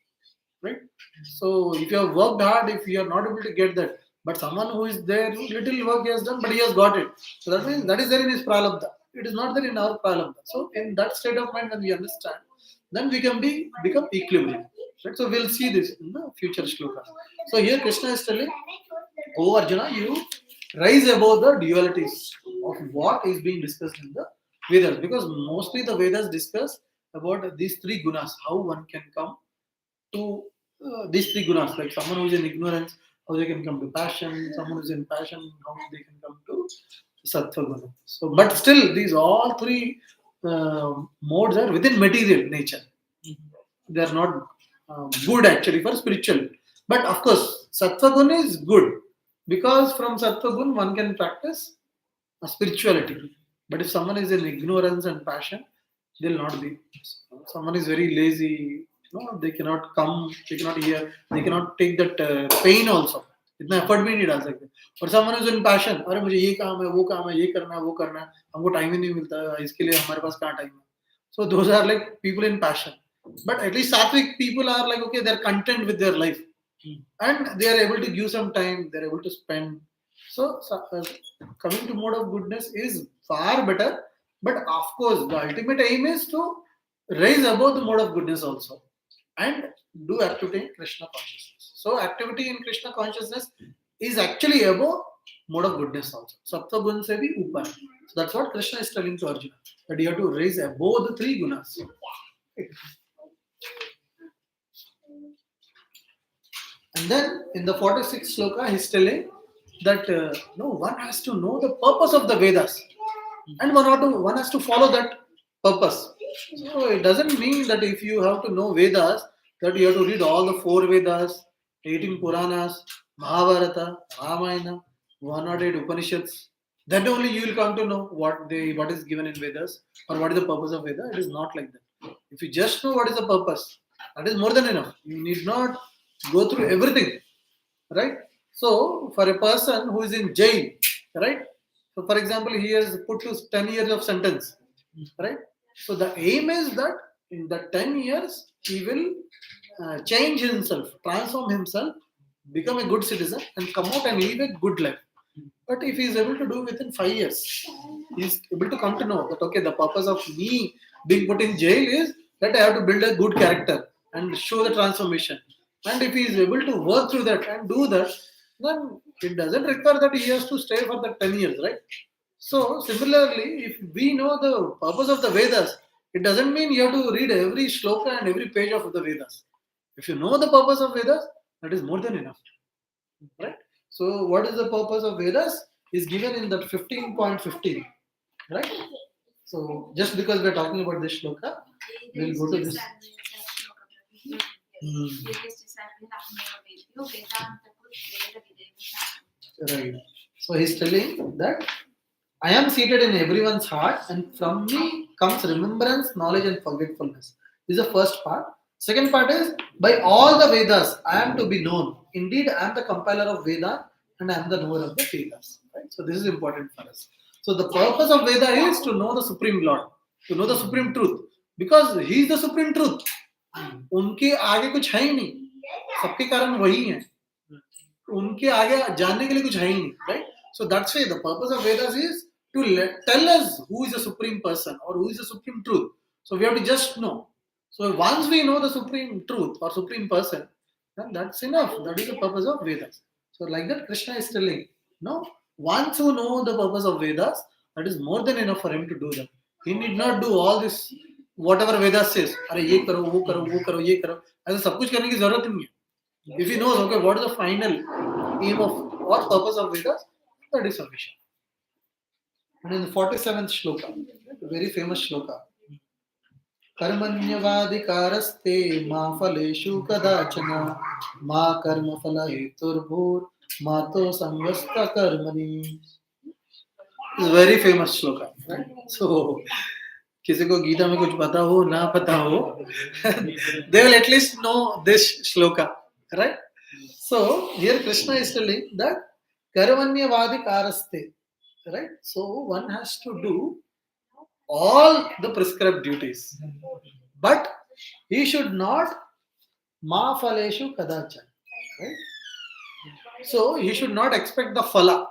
right? So if you have worked hard, if you are not able to get that, but someone who is there, little work he has done, but he has got it. So that means that is there in his pralabdha. It is not there in our pralabdha. So in that state of mind, when we understand, then we can become equilibrium. Right? So we'll see this in the future shlokas. So here Krishna is telling, oh Arjuna, you rise above the dualities of what is being discussed in the Vedas, because mostly the Vedas discuss about these three gunas, how one can come to these three gunas, like someone who is in ignorance, how they can come to passion, someone who is in passion, how they can come to sattva guna. So, but still, these all three modes are within material nature. They are not good actually for spiritual. But of course, sattva guna is good, because from sattva guna one can practice spirituality. But if someone is in ignorance and passion, they'll not be. Someone is very lazy, they cannot come, they cannot hear, they cannot take that pain also. इतना effort भी नहीं डाल सकते. और someone is in passion, अरे मुझे ये काम है, वो काम है, ये करना है, वो करना है, हमको टाइम ही नहीं मिलता है, इसके लिए हमारे पास कहाँ टाइम है. So those are like people in passion. But at least sattvic people are like, okay, they're content with their life, and they are able to give some time, they're able to spend. So coming to mode of goodness is far better. But of course, the ultimate aim is to rise above the mode of goodness also, and do activity in Krishna consciousness. So activity in Krishna consciousness is actually above mode of goodness also. Sapta gun se bhi upar. So that's what Krishna is telling to Arjuna, that you have to rise above the three gunas. And then in the 46th sloka, he's telling that one has to know the purpose of the Vedas, and one has to follow that purpose. So it doesn't mean that if you have to know Vedas, that you have to read all the 4 Vedas, 18 Puranas, Mahabharata, Ramayana, 108 Upanishads. Then only you will come to know what is given in Vedas, or what is the purpose of Veda. It is not like that. If you just know what is the purpose, that is more than enough. You need not go through everything, right? So for a person who is in jail, right? So for example, he has put to 10 years of sentence, right? So the aim is that in the 10 years, he will change himself, transform himself, become a good citizen, and come out and live a good life. But if he is able to do within 5 years, he is able to come to know that, okay, the purpose of me being put in jail is that I have to build a good character and show the transformation. And if he is able to work through that and do that, then it doesn't require that he has to stay for the 10 years, right? So similarly, if we know the purpose of the Vedas, It doesn't mean you have to read every shloka and every page of the Vedas. If you know the purpose of Vedas, that is more than enough. Right? So, what is the purpose of Vedas is given in that 15.15. Right? So, just because we're talking about this shloka, we'll go to this. Right. So, he's telling that I am seated in everyone's heart, and from me comes remembrance, knowledge, and forgetfulness. This is the first part. Second part is by all the Vedas, I am to be known. Indeed, I am the compiler of Veda, and I am the knower of the Vedas. Right? So this is important for us. So the purpose of Veda is to know the Supreme Lord, to know the Supreme Truth, because He is the Supreme Truth. उनके आगे कुछ है ही नहीं, सबके कारण वही है. उनके आगे जानने के लिए कुछ है ही नहीं, right? So that's why the purpose of Vedas is to tell us who is the supreme person or who is the supreme truth. So we have to just know. So once we know the supreme truth or supreme person, then that's enough. That is the purpose of Vedas. So like that, Krishna is telling, no, once you know the purpose of Vedas, that is more than enough for him to do that. He need not do all this, whatever Vedas says. अरे ये करो, वो करो, वो करो, ये करो. ऐसा सब कुछ करने की जरूरत नहीं है. If he knows, okay, what is the final aim of or purpose of Vedas, that is sufficient. And in the 47th shloka, a very famous shloka, कर्मण्यवाधिकारस्ते मा फलेषु कदाचन मा कर्मफल हेतुर्भूर् मा तो संगस्त कर्मणि. It's a very famous shloka, right? So किसी को गीता में कुछ पता हो ना पता हो, they will at least know this shloka, right? So here Krishna is telling that karmanyavadikaraste, right? So one has to do all the prescribed duties, but he should not ma phaleshu kadachan, right? So he should not expect the phala,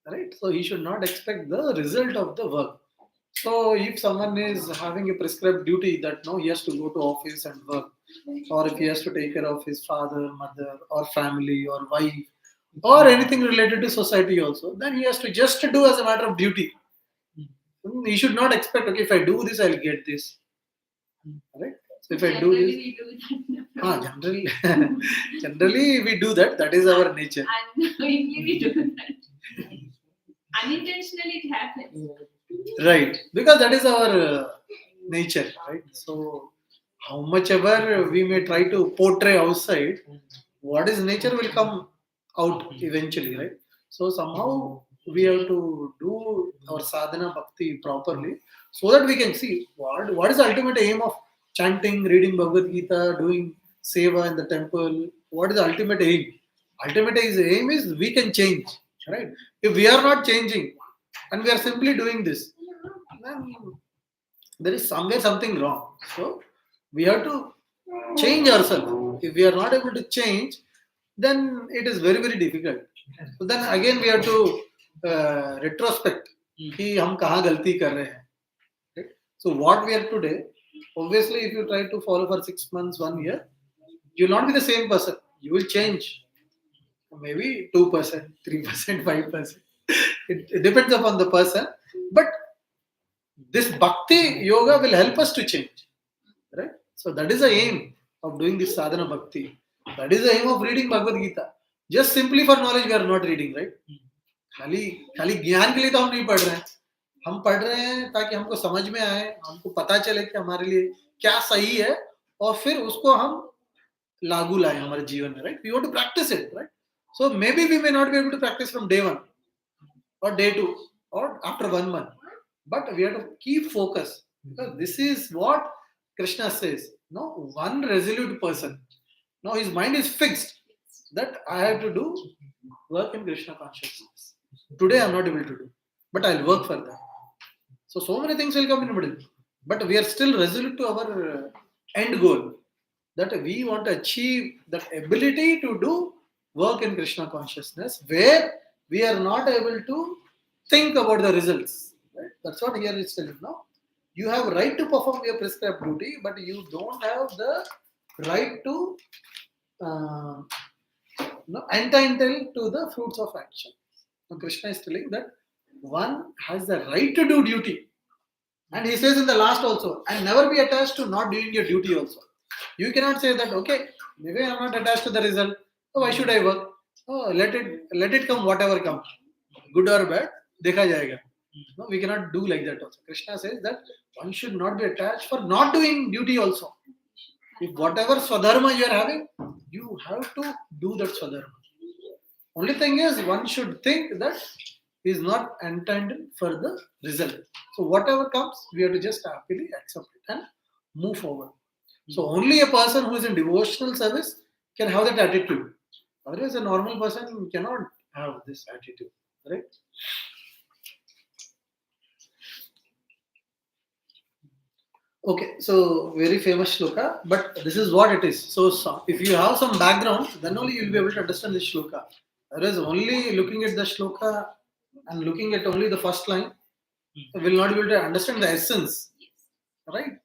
right? So he should not expect the result of the work. So if someone is having a prescribed duty that no, he has to go to office and work, or if he has to take care of his father, mother, or family, or wife, or anything related to society also, then he has to just do as a matter of duty. He should not expect, okay, if I do this, I'll get this. Right? So if I do this, we do that. generally we do that. That is our nature. Unknowingly we do that. Unintentionally it happens. Right, because that is our nature, right? So, how much ever we may try to portray outside, what is nature will come out eventually, right? So, somehow we have to do our sadhana bhakti properly so that we can see what is the ultimate aim of chanting, reading Bhagavad Gita, doing seva in the temple. What is the ultimate aim? Aim is we can change, right? If we are not changing, and we are simply doing this, then there is somewhere something wrong. So we have to change ourselves. If we are not able to change, then it is very very difficult. So then again we have to retrospect कि हम कहाँ गलती कर रहे हैं. Right? So what we are today, obviously if you try to follow for 6 months, 1 year, you will not be the same person. You will change. Maybe 2%, 3%, 5%. It depends upon the person. But this bhakti yoga will help us to change. Right? So that is the aim of doing this sadhana bhakti. That is the aim of reading Bhagavad Gita. Just simply for knowledge we are not reading, right? खाली ज्ञान के लिए तो हम नहीं पढ़ रहे हैं. हम पढ़ रहे हैं ताकि हमको समझ में आए, हमको पता चले कि हमारे लिए क्या सही है और फिर उसको हम लागू लाएं हमारे जीवन में, right? We want to practice it, right? So maybe we may not be able to practice from day 1 or day 2 or after 1 month, but we have to keep focus, because this is what Krishna says. No, one resolute person. Now his mind is fixed that I have to do work in Krishna consciousness. Today I am not able to do, but I'll work for that. So many things will come in the middle, but we are still resolute to our end goal, that we want to achieve that ability to do work in Krishna consciousness, where we are not able to think about the results. Right? That's what here is telling now. You have right to perform your prescribed duty, but you don't have the right to entitled to the fruits of action. So Krishna is telling that one has the right to do duty, And he says in the last also, and never be attached to not doing your duty also. You cannot say that, okay, maybe I'm not attached to the result. Oh, why should I work? Oh, let it come, whatever comes. Good or bad, dekha jayega. No, we cannot do like that also. Krishna says that one should not be attached for not doing duty also. If whatever swadharma you are having, you have to do that swadharma. Only thing is, one should think that he is not entitled for the result. So whatever comes, we have to just happily accept it and move forward. So only a person who is in devotional service can have that attitude. Otherwise, a normal person cannot have this attitude, right? Okay, so very famous shloka, but this is what it is. So if you have some background, then only you will be able to understand this shloka. Otherwise, only looking at the shloka and looking at only the first line will not be able to understand the essence, right?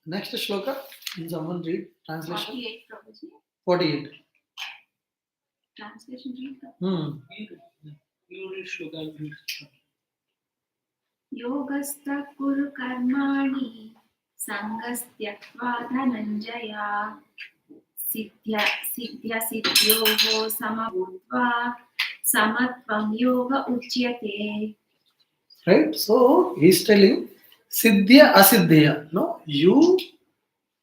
Next shloka, someone read translation. 48, Prabhuji. 48. Translation read. You read shloka. Yogastha kuru karmani sangasthyaktva dhananjaya siddhya siddhyoho samabhutva samatvam yoga uchyate. Right? So he's telling siddhya asiddhya. No, you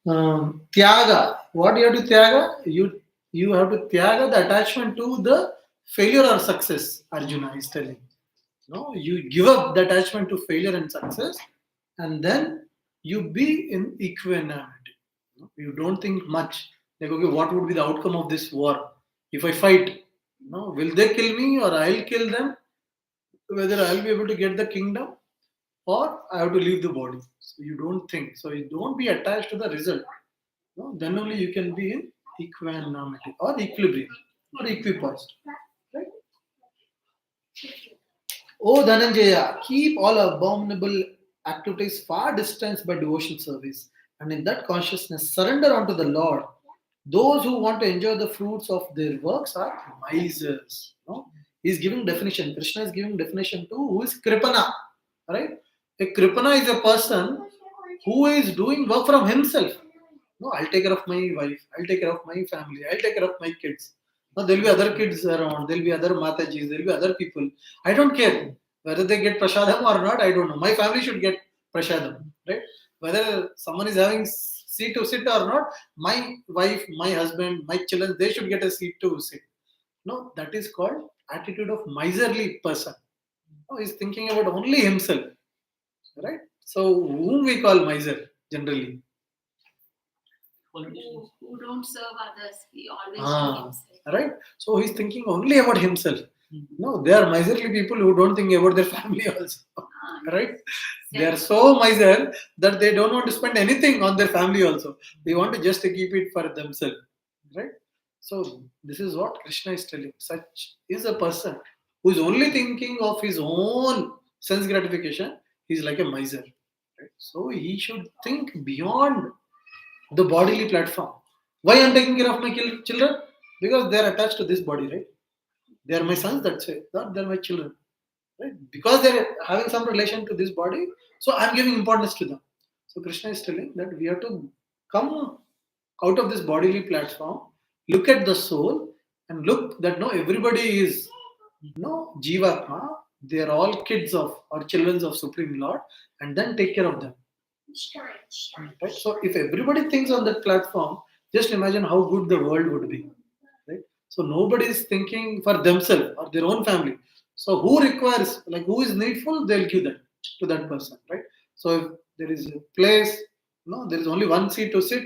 tyaga. What you have to tyaga? You have to tyaga the attachment to the failure or success. Arjuna is telling. No, you give up the attachment to failure and success, and then you be in equanimity. No, you don't think much. Like, okay, what would be the outcome of this war? If I fight, no, will they kill me or I'll kill them? Whether I'll be able to get the kingdom or I have to leave the body. So you don't think. So you don't be attached to the result. No, then only you can be in equanimity or equilibrium or equipoised. Right? O Dhananjaya, keep all abominable activities far distanced by devotional service, and in that consciousness surrender unto the Lord. Those who want to enjoy the fruits of their works are misers. No? He's giving definition. Krishna is giving definition to who is Kripana. Right? A Kripana is a person who is doing work from himself. No, I'll take care of my wife, I'll take care of my family, I'll take care of my kids. No, there'll be other kids around, there'll be other Matajis, there'll be other people. I don't care whether they get prasadam or not, I don't know. My family should get prasadam, right? Whether someone is having seat to sit or not, my wife, my husband, my children, they should get a seat to sit. No, that is called attitude of miserly person. No, he's thinking about only himself, right? So whom we call miser generally? Who don't serve others, he always Ah, himself. right? So he's thinking only about himself. No, they are miserly people who don't think about their family also. Right? They are so miser that they don't want to spend anything on their family also. They want to just keep it for themselves. Right? So this is what Krishna is telling. Such is a person who is only thinking of his own sense gratification. He's like a miser. Right? So he should think beyond the bodily platform. Why I'm taking care of my children? Because they are attached to this body, right? They are my sons, that's it. Not they're my children. Right? Because they're having some relation to this body, so I'm giving importance to them. So Krishna is telling that we have to come out of this bodily platform, look at the soul, and look that no, everybody is no Jivatma, they are all kids of or children of Supreme Lord, and then take care of them. Right? So if everybody thinks on that platform, just imagine how good the world would be. Right? So nobody is thinking for themselves or their own family. So who requires, like who is needful, they'll give that to that person. Right? So if there is a place, no, there is only one seat to sit,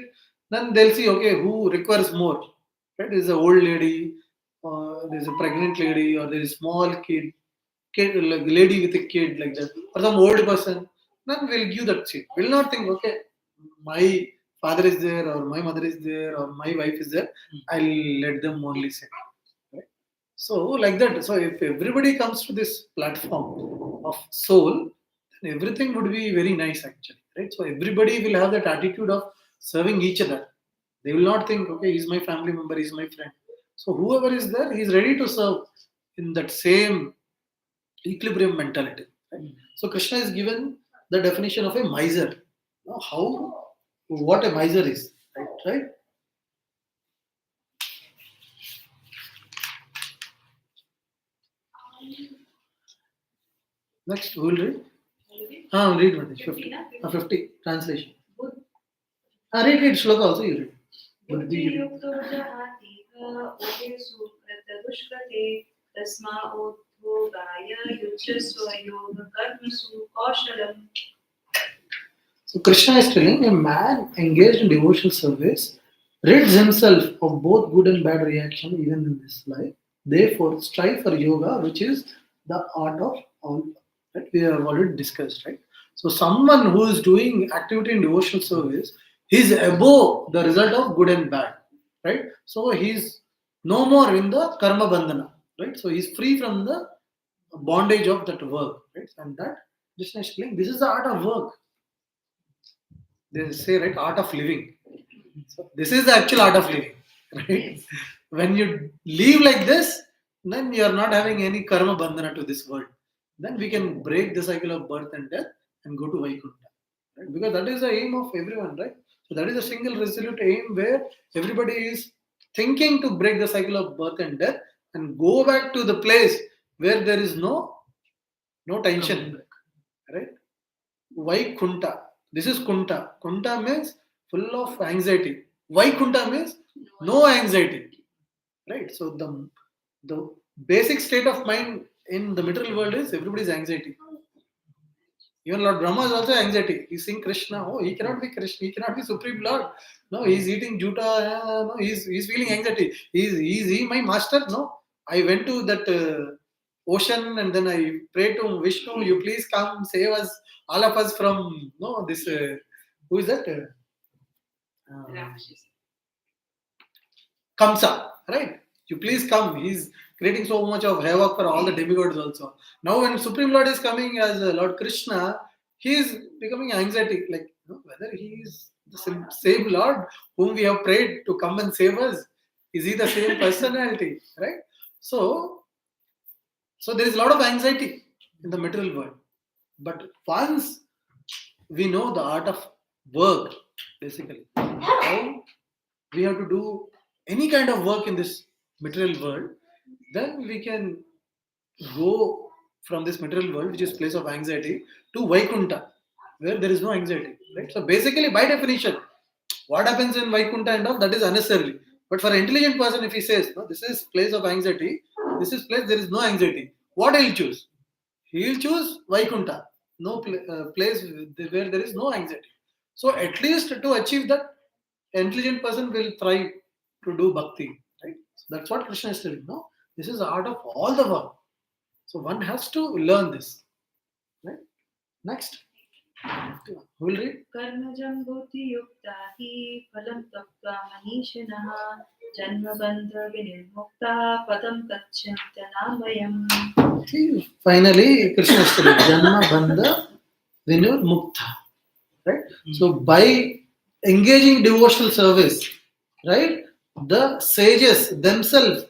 then they'll see, okay, who requires more. Right? There's an old lady, or there's a pregnant lady, or there is a small kid, like lady with a kid like that, or some old person. Then we'll give that seat. We'll not think, okay, my father is there, or my mother is there, or my wife is there. I'll let them only sit. Right? So like that. So if everybody comes to this platform of soul, then everything would be very nice actually. Right? So everybody will have that attitude of serving each other. They will not think, okay, he's my family member, he's my friend. So whoever is there, he's ready to serve in that same equilibrium mentality. Right? So Krishna is given the definition of a miser. Now, what a miser is, right? Next, who will read? Read one. 50. 50. Translation. Read Shloka also, you read. बुद्धियुक्तो जहातीह उभयसु कृतदुष्कृते तस्मादोत्थोगाय युज्यस्व योगकर्मसु कौशलम्. So Krishna is telling a man engaged in devotional service rids himself of both good and bad reaction even in this life. Therefore, strive for yoga, which is the art of all that we have already discussed, right? So someone who is doing activity in devotional service, he is above the result of good and bad, right? So he is no more in the karma bandhana, right? So he is free from the bondage of that work, right? And that Krishna is telling this is the art of work. They say, right, art of living. So this is the actual art of living, right? When you live like this, then you are not having any karma bandhana to this world. Then we can break the cycle of birth and death and go to Vaikuntha, right? Because that is the aim of everyone, right? So that is a single resolute aim where everybody is thinking to break the cycle of birth and death and go back to the place where there is no tension, right? Vaikuntha. This is Kunta. Kunta means full of anxiety. Vaikuntha means no anxiety. Right? So the basic state of mind in the material world is everybody's anxiety. Even Lord Brahma is also anxiety. He's seeing Krishna. Oh, he cannot be Krishna. He cannot be Supreme Lord. No, he's eating juta. No, he's feeling anxiety. Is he my master? No. I went to that ocean and then I prayed to Vishnu. You please come save us, all of us from this. Who is that? Kamsa, right? You please come. He's creating so much of havoc for all the demigods also. Now, when Supreme Lord is coming as Lord Krishna, he is becoming anxiety. Like whether he is the same Lord whom we have prayed to come and save us, is he the same personality, right? So there is a lot of anxiety in the material world. But once we know the art of work, basically, how we have to do any kind of work in this material world, then we can go from this material world, which is place of anxiety, to Vaikuntha, where there is no anxiety. Right? So basically, by definition, what happens in Vaikuntha and all, that is unnecessary. But for an intelligent person, if he says, no, this is place of anxiety, this is place there is no anxiety, what he'll choose? He'll choose Vaikuntha, no place where there is no anxiety. So at least to achieve that, an intelligent person will try to do bhakti, right? So that's what Krishna is telling. No, this is the art of all the work. So one has to learn this, right? Next, who will read? कर्मजं बुद्धियुक्ता हि फलं त्यक्त्वा मनीषिणः जन्मबन्ध विनिर्मुक्ता पदं गच्छन्त्यनामयम्. Finally, Krishna is telling Janma Bandha Vinur Mukta. Right? So by engaging devotional service, right, the sages themselves,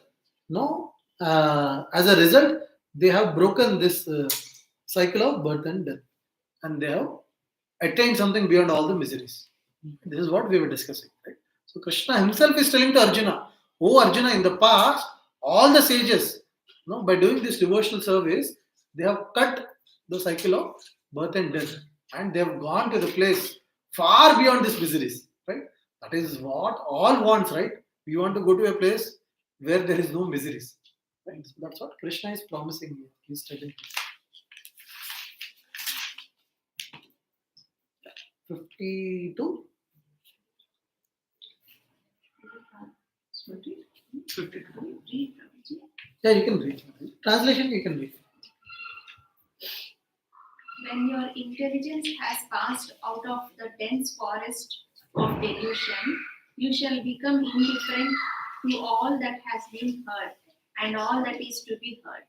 as a result, they have broken this cycle of birth and death, and they have attained something beyond all the miseries. This is what we were discussing, right? So Krishna himself is telling to Arjuna, "Oh Arjuna, in the past, all the sages, by doing this devotional service, they have cut the cycle of birth and death, and they have gone to the place far beyond these miseries, right? That is what all wants, right? We want to go to a place where there is no miseries, right? So that's what Krishna is promising here. He's telling. 52. 52. Yeah, you can read. Translation you can read. When your intelligence has passed out of the dense forest of delusion, you shall become indifferent to all that has been heard and all that is to be heard.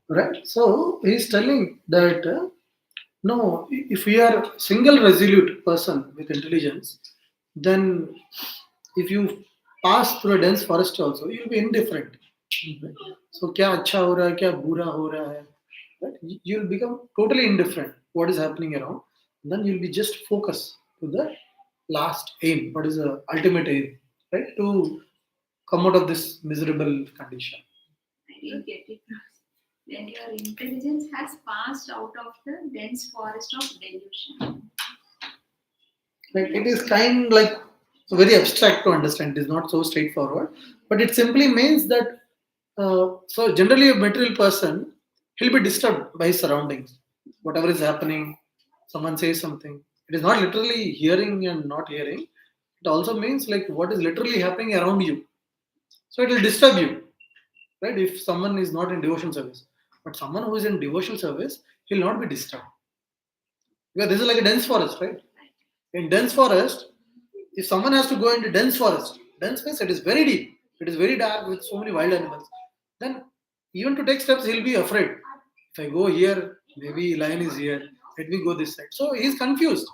Right? So he's telling that no, if we are single resolute person with intelligence, then if you pass through a dense forest also, you'll be indifferent. Right? So क्या अच्छा हो रहा है क्या बुरा हो रहा है, right? You'll become totally indifferent what is happening around. And then you'll be just focused to the last aim. What is the ultimate aim, right? To come out of this miserable condition. I didn't get it. When your intelligence has passed out of the dense forest of delusion. Right? It is kind like very abstract to understand. It is not so straightforward, but it simply means that. So generally, a material person, he'll be disturbed by his surroundings. Whatever is happening, someone says something. It is not literally hearing and not hearing. It also means like what is literally happening around you. So it will disturb you, right? If someone is not in devotional service, but someone who is in devotional service, he'll not be disturbed. Because this is like a dense forest, right? In dense forest, if someone has to go into dense forest, dense means it is very deep, it is very dark with so many wild animals, then even to take steps, he'll be afraid. If I go here, maybe lion is here, let me go this side. So he's confused.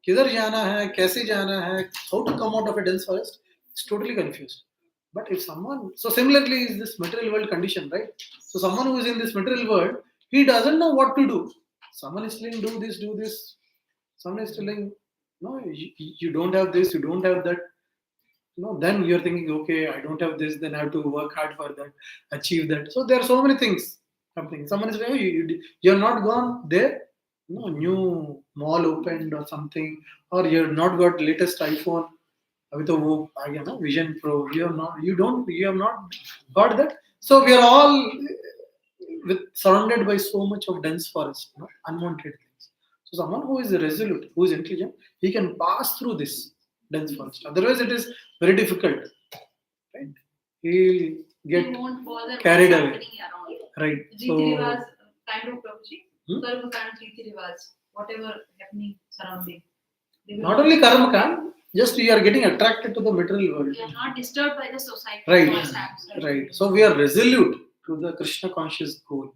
Kidhar jana hai, kaise jana hai, how to come out of a dense forest? It's totally confused. But if someone, so similarly is this material world condition, right? So someone who is in this material world, he doesn't know what to do. Someone is telling do this. Someone is telling no, you don't have this, you don't have that. No, then you're thinking, okay, I don't have this, then I have to work hard for that, achieve that. So there are so many things happening. Someone is saying, oh, you're not gone there. No, new mall opened or something, or you've not got latest iPhone. अभी तो वो आ गया ना Vision Pro. You have not got that. So we are all surrounded by so much of dense forest, unwanted things. So someone who is resolute, who is intelligent, he can pass through this dense forest. Otherwise, it is very difficult, right? He'll get You won't bother carried what's away, happening around. right? Riti So Rivas, kind of Prabhuji. Hmm? Karma Kand, Riti Rivas, whatever happening surrounding. They will not only karma kan, just you are getting attracted to the material world, We are not disturbed by the society. Right. What's happening. right? So we are resolute to the Krishna conscious goal.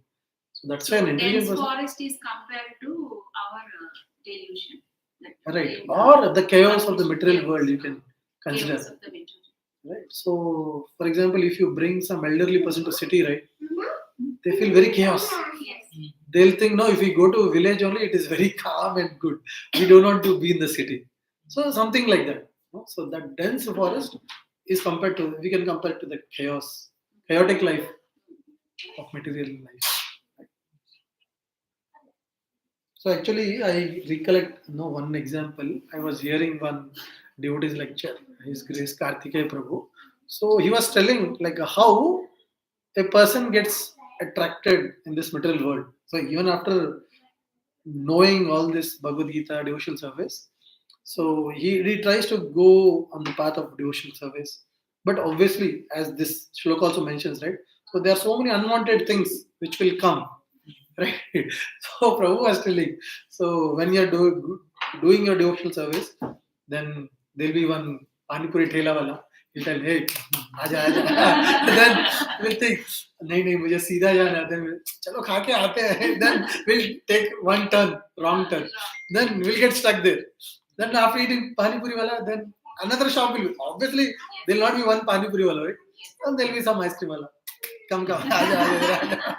So that's why So an intelligent dense person, forest is compared to our delusion. Like right? the Or the chaos of the material chaos. world, you can consider. chaos of the material. Right. So, for example, if you bring some elderly person to city, right, they feel very chaos. Yes. They'll think, no, if we go to a village only, it is very calm and good. We don't want to be in the city. So something like that. No? So that dense forest is compared to, we can compare to the chaotic life of material life. So actually, I recollect one example. I was hearing one devotee's lecture, His Grace Kartikeya Prabhu. So he was telling like how a person gets attracted in this material world. So even after knowing all this Bhagavad Gita devotional service, so he tries to go on the path of devotional service. But obviously, as this shloka also mentions, right? So there are so many unwanted things which will come, right? So Prabhu was telling, so when you're doing your devotional service, then there'll be one Panipuri Thela wala. He'll tell, hey, आजा आजा. Then we'll think, नहीं मुझे सीधा जाना है. Then चलो खा के आते हैं. Then we'll take one turn, wrong turn. Then we'll get stuck there. Then after eating Pani Puri wala, then another shop will be. Obviously, there'll not be one Pani Puri wala, right? And there'll be some ice cream wala. Come, aja.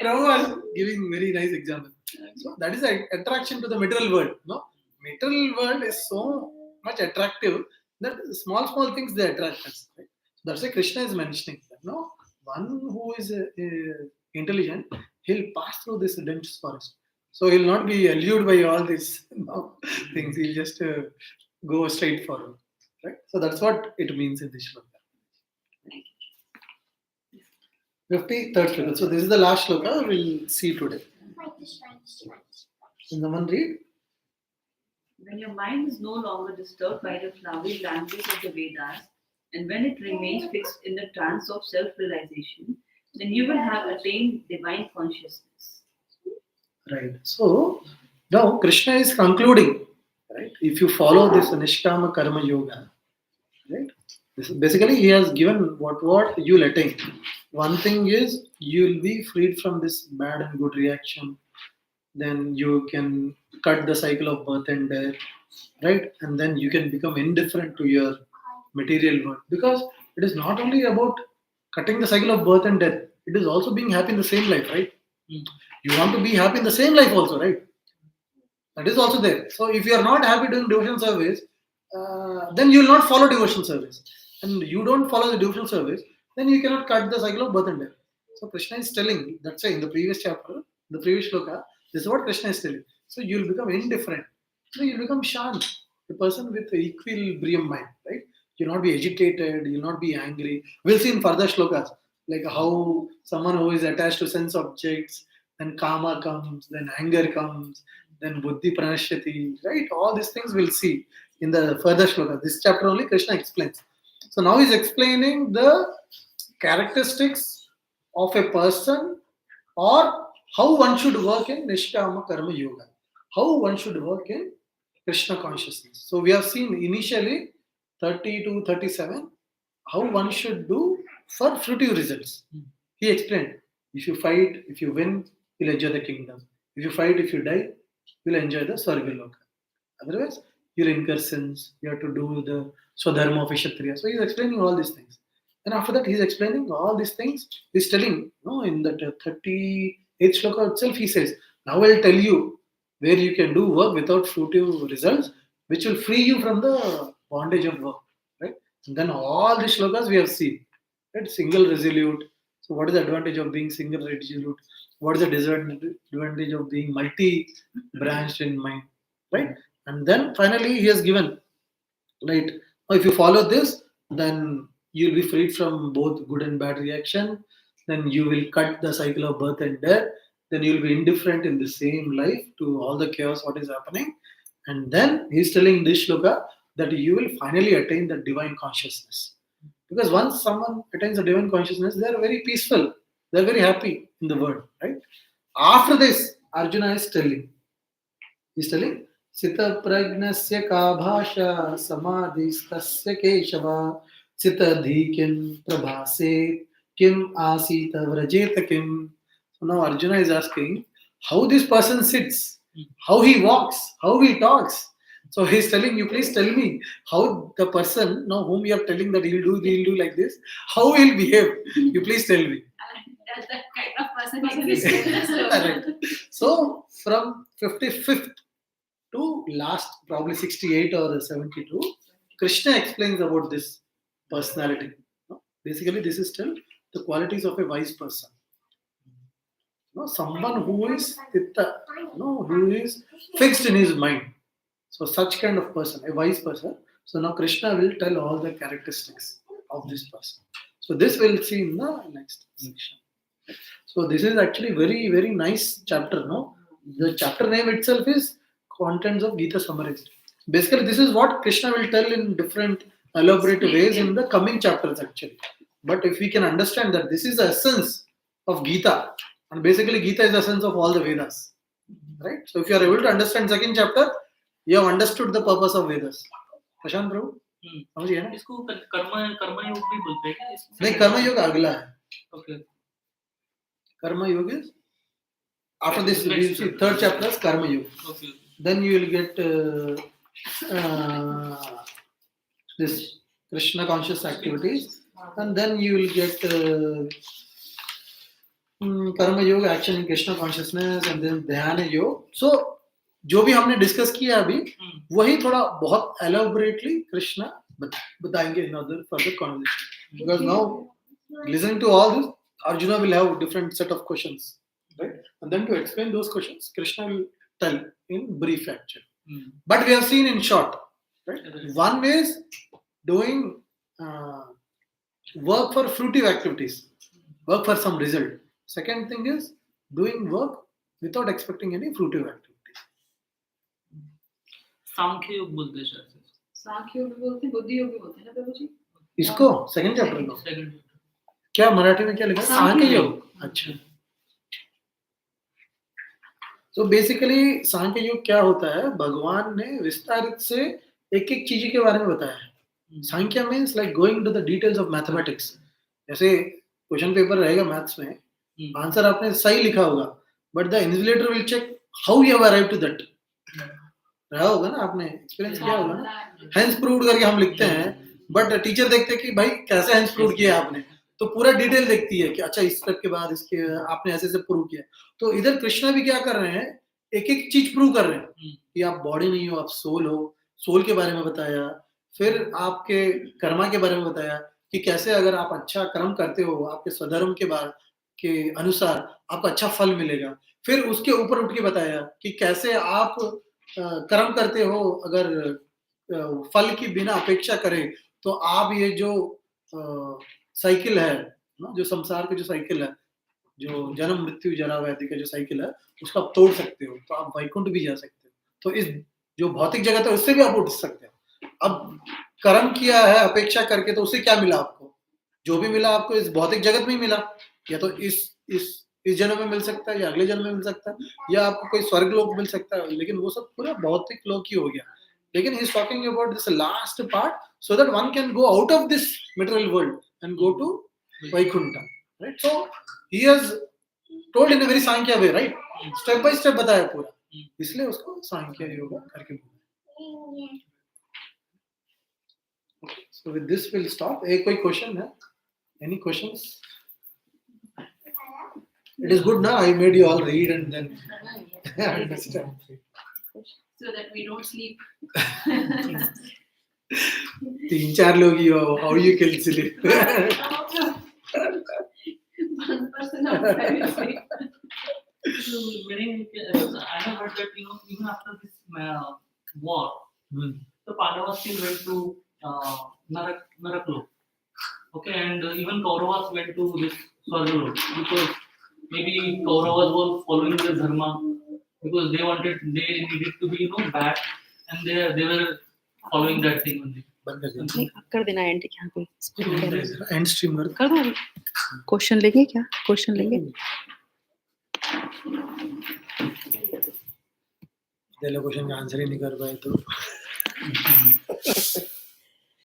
Prabhu was giving very nice example. So that is an attraction to the material world. No, material world is so much attractive that small things they attract us. Right? So that's why Krishna is mentioning that. No, one who is intelligent, he'll pass through this dense forest. So he'll not be allured by all these things. He'll just go straight forward. Right. So that's what it means in this shloka. 53rd shloka. So this is the last shloka we'll see today. Can someone read? When your mind is no longer disturbed by the flowery language of the Vedas, and when it remains fixed in the trance of self-realization, then you will have attained divine consciousness. Right. So now Krishna is concluding. Right. If you follow this Nis-Kaam Karma yoga, right? This is basically he has given what you'll attain. One thing is you'll be freed from this bad and good reaction. Then you can cut the cycle of birth and death, right? And then you can become indifferent to your material world, because it is not only about cutting the cycle of birth and death. it is also being happy in the same life, right? Hmm. You want to be happy in the same life also, right? That is also there. So if you are not happy doing devotional service, then you will not follow devotional service. And you don't follow the devotional service, then you cannot cut the cycle of birth and death. So Krishna is telling, that's why in the previous chapter, the previous shloka, this is what Krishna is telling. So you will become indifferent. So you will become shant, a person with equilibrium mind, right? You'll not be agitated, you'll not be angry. We'll see in further shlokas, like how someone who is attached to sense objects, then karma comes, then anger comes, then buddhi pranashyati, right? All these things we'll see in the further shloka. This chapter only Krishna explains. So now he's explaining the characteristics of a person, or how one should work in Nis-Kaam Karma Yoga, how one should work in Krishna consciousness. So we have seen initially 30 to 37 how one should do for fruitive results. He explained, if you fight, if you win, you'll enjoy the kingdom. If you fight, if you die, you'll enjoy the Swargaloka. Otherwise, you'll incur sins. You have to do the Swadharma of a Kshatriya. So he's explaining all these things. And after that, he's explaining all these things. He's telling, no, in that 38th shloka itself, he says, now I'll tell you where you can do work without fruitive results, which will free you from the bondage of work. Right? And then all the shlokas we have seen. Right? Single resolute. So what is the advantage of being single resolute? What is the disadvantage of being multi-branched in mind? Right? And then finally he has given, right, if you follow this, then you'll be freed from both good and bad reaction. Then you will cut the cycle of birth and death. Then you'll be indifferent in the same life to all the chaos what is happening. And then he's telling this shloka that you will finally attain the divine consciousness. Because once someone attains the divine consciousness, they are very peaceful. They are very happy in the world, right? After this, Arjuna is telling, Sita pragnasya ka bhasha samadhistasya keshava Sita dhikim prabhase kim asita vrajeta kim. So now Arjuna is asking how this person sits, how he walks, how he talks. So he's telling you, please tell me how the person now whom you are telling that he'll do like this, how he'll behave. You please tell me. Does that kind of person exist? Right. So from 55th to last probably 68 or 72, Krishna explains about this personality. No? Basically, this is still the qualities of a wise person. No, someone who is who is fixed in his mind. So such kind of person, a wise person. So now Krishna will tell all the characteristics of this person. So this we'll see in the next section. So this is actually very, very nice chapter. No, the chapter name itself is Contents of Gita Summarized. Basically, this is what Krishna will tell in different elaborate ways in the coming chapters actually. But if we can understand that this is the essence of Gita, and basically Gita is the essence of all the Vedas, right? So if you are able to understand second chapter, you have understood the purpose of Vedas. प्रशांत प्रभु समझिए ना? इसको कर्म योग भी बोलते हैं क्या? नहीं, कर्म योग अगला है. Okay. Karma yoga is after this. We will see third chapter is Karma yoga. Okay. Then you will get this Krishna conscious activities, and then you will get Karma yoga, action in Krishna consciousness, and then Dhyana yoga. So जो भी हमने discuss किया अभी वही थोड़ा बहुत elaborately Krishna बताएंगे in other further conversation. Because now listening to all this, Arjuna will have different set of questions, right? And then to explain those questions, Krishna will tell in brief actually. But we have seen in short, right? One is doing work for fruitive activities, work for some result. Second thing is doing work without expecting any fruitive activity. सांख्य योग बोलते हैं शायद. सांख्य योग भी बोलते हैं, बुद्धि योग भी बोलते हैं ना प्रभु जी. इसको सेकंड चैप्टर में क्या मराठी में क्या लिखा है? सांख्य योग. अच्छा. तो बेसिकली सांख्य योग क्या होता है, भगवान ने विस्तारित से एक एक चीज के बारे में बताया है. Sankhya means like going to the details of mathematics. जैसे क्वेश्चन पेपर रहेगा मैथ्स में, आंसर आपने सही लिखा होगा, but the invigilator will check how you have arrived to that. रहा होगा ना, आपने एक्सपीरियंस किया होगा ना. हेंस प्रूव्ड करके हम लिखते हैं, बट टीचर देखते हैं कि भाई कैसे हेंस प्रूव्ड किया आपने. तो पूरा डिटेल देखती है कि अच्छा इस स्टेप के बाद इसके आपने ऐसे ऐसे प्रूव किया। तो इधर कृष्णा भी क्या कर रहे हैं, एक एक चीज प्रूव कर रहे हैं कि आप बॉडी नहीं हो, आप सोल हो। सोल के बारे में बताया, फिर आपके कर्मा के बारे में बताया कि कैसे अगर आप अच्छा कर्म करते हो, आपके स्वधर्म के अनुसार आपको अच्छा फल मिलेगा। फिर उसके ऊपर उठ के बताया कि कैसे आप कर्म करते हो, अगर फल की बिना अपेक्षा करें तो आप ये जो साइकिल है ना, जो संसार की जो साइकिल है, जो जन्म मृत्यु जरा व्याधि का जो साइकिल है, उसको आप तोड़ सकते हो, तो आप वैकुंठ भी जा सकते हो। तो इस जो भौतिक जगत है उससे भी आप उठ सकते हो। अब कर्म किया है अपेक्षा करके, तो उससे क्या मिला आपको? जो भी मिला आपको इस भौतिक जगत में ही मिला, या तो इस जन्म में मिल सकता है, या अगले जन्म में मिल सकता है, या आपको कोई स्वर्ग लोक मिल सकता है, लेकिन वो सब पूरा भौतिक लोक ही हो गया। लेकिन he is talking about this last part, so that one can go out of this material world and go to Vaikuntha, right? So he has told in a very Sankhya way, right? Step by step बताया पूरा, इसलिए उसको सांख्य योगा करके बोला। So with this we'll stop. एक कोई question है? Any questions? It is good now. I made you all read and then understand. So that we don't sleep. 3-4 लोग ही हो. How you can sleep? One person outside is sleep. So I have heard that even after this war, the Pandavas still went to Naraklok. Okay, and even Kauravas went to this Swargalok because maybe Kauravas were following their dharma because they needed to be bad, and they were following that thing only. नहीं कर देना and यहाँ पे and stream कर दो। Question लेंगे क्या? Question लेंगे? क्वेश्चन का आंसर ही नहीं कर पाए तो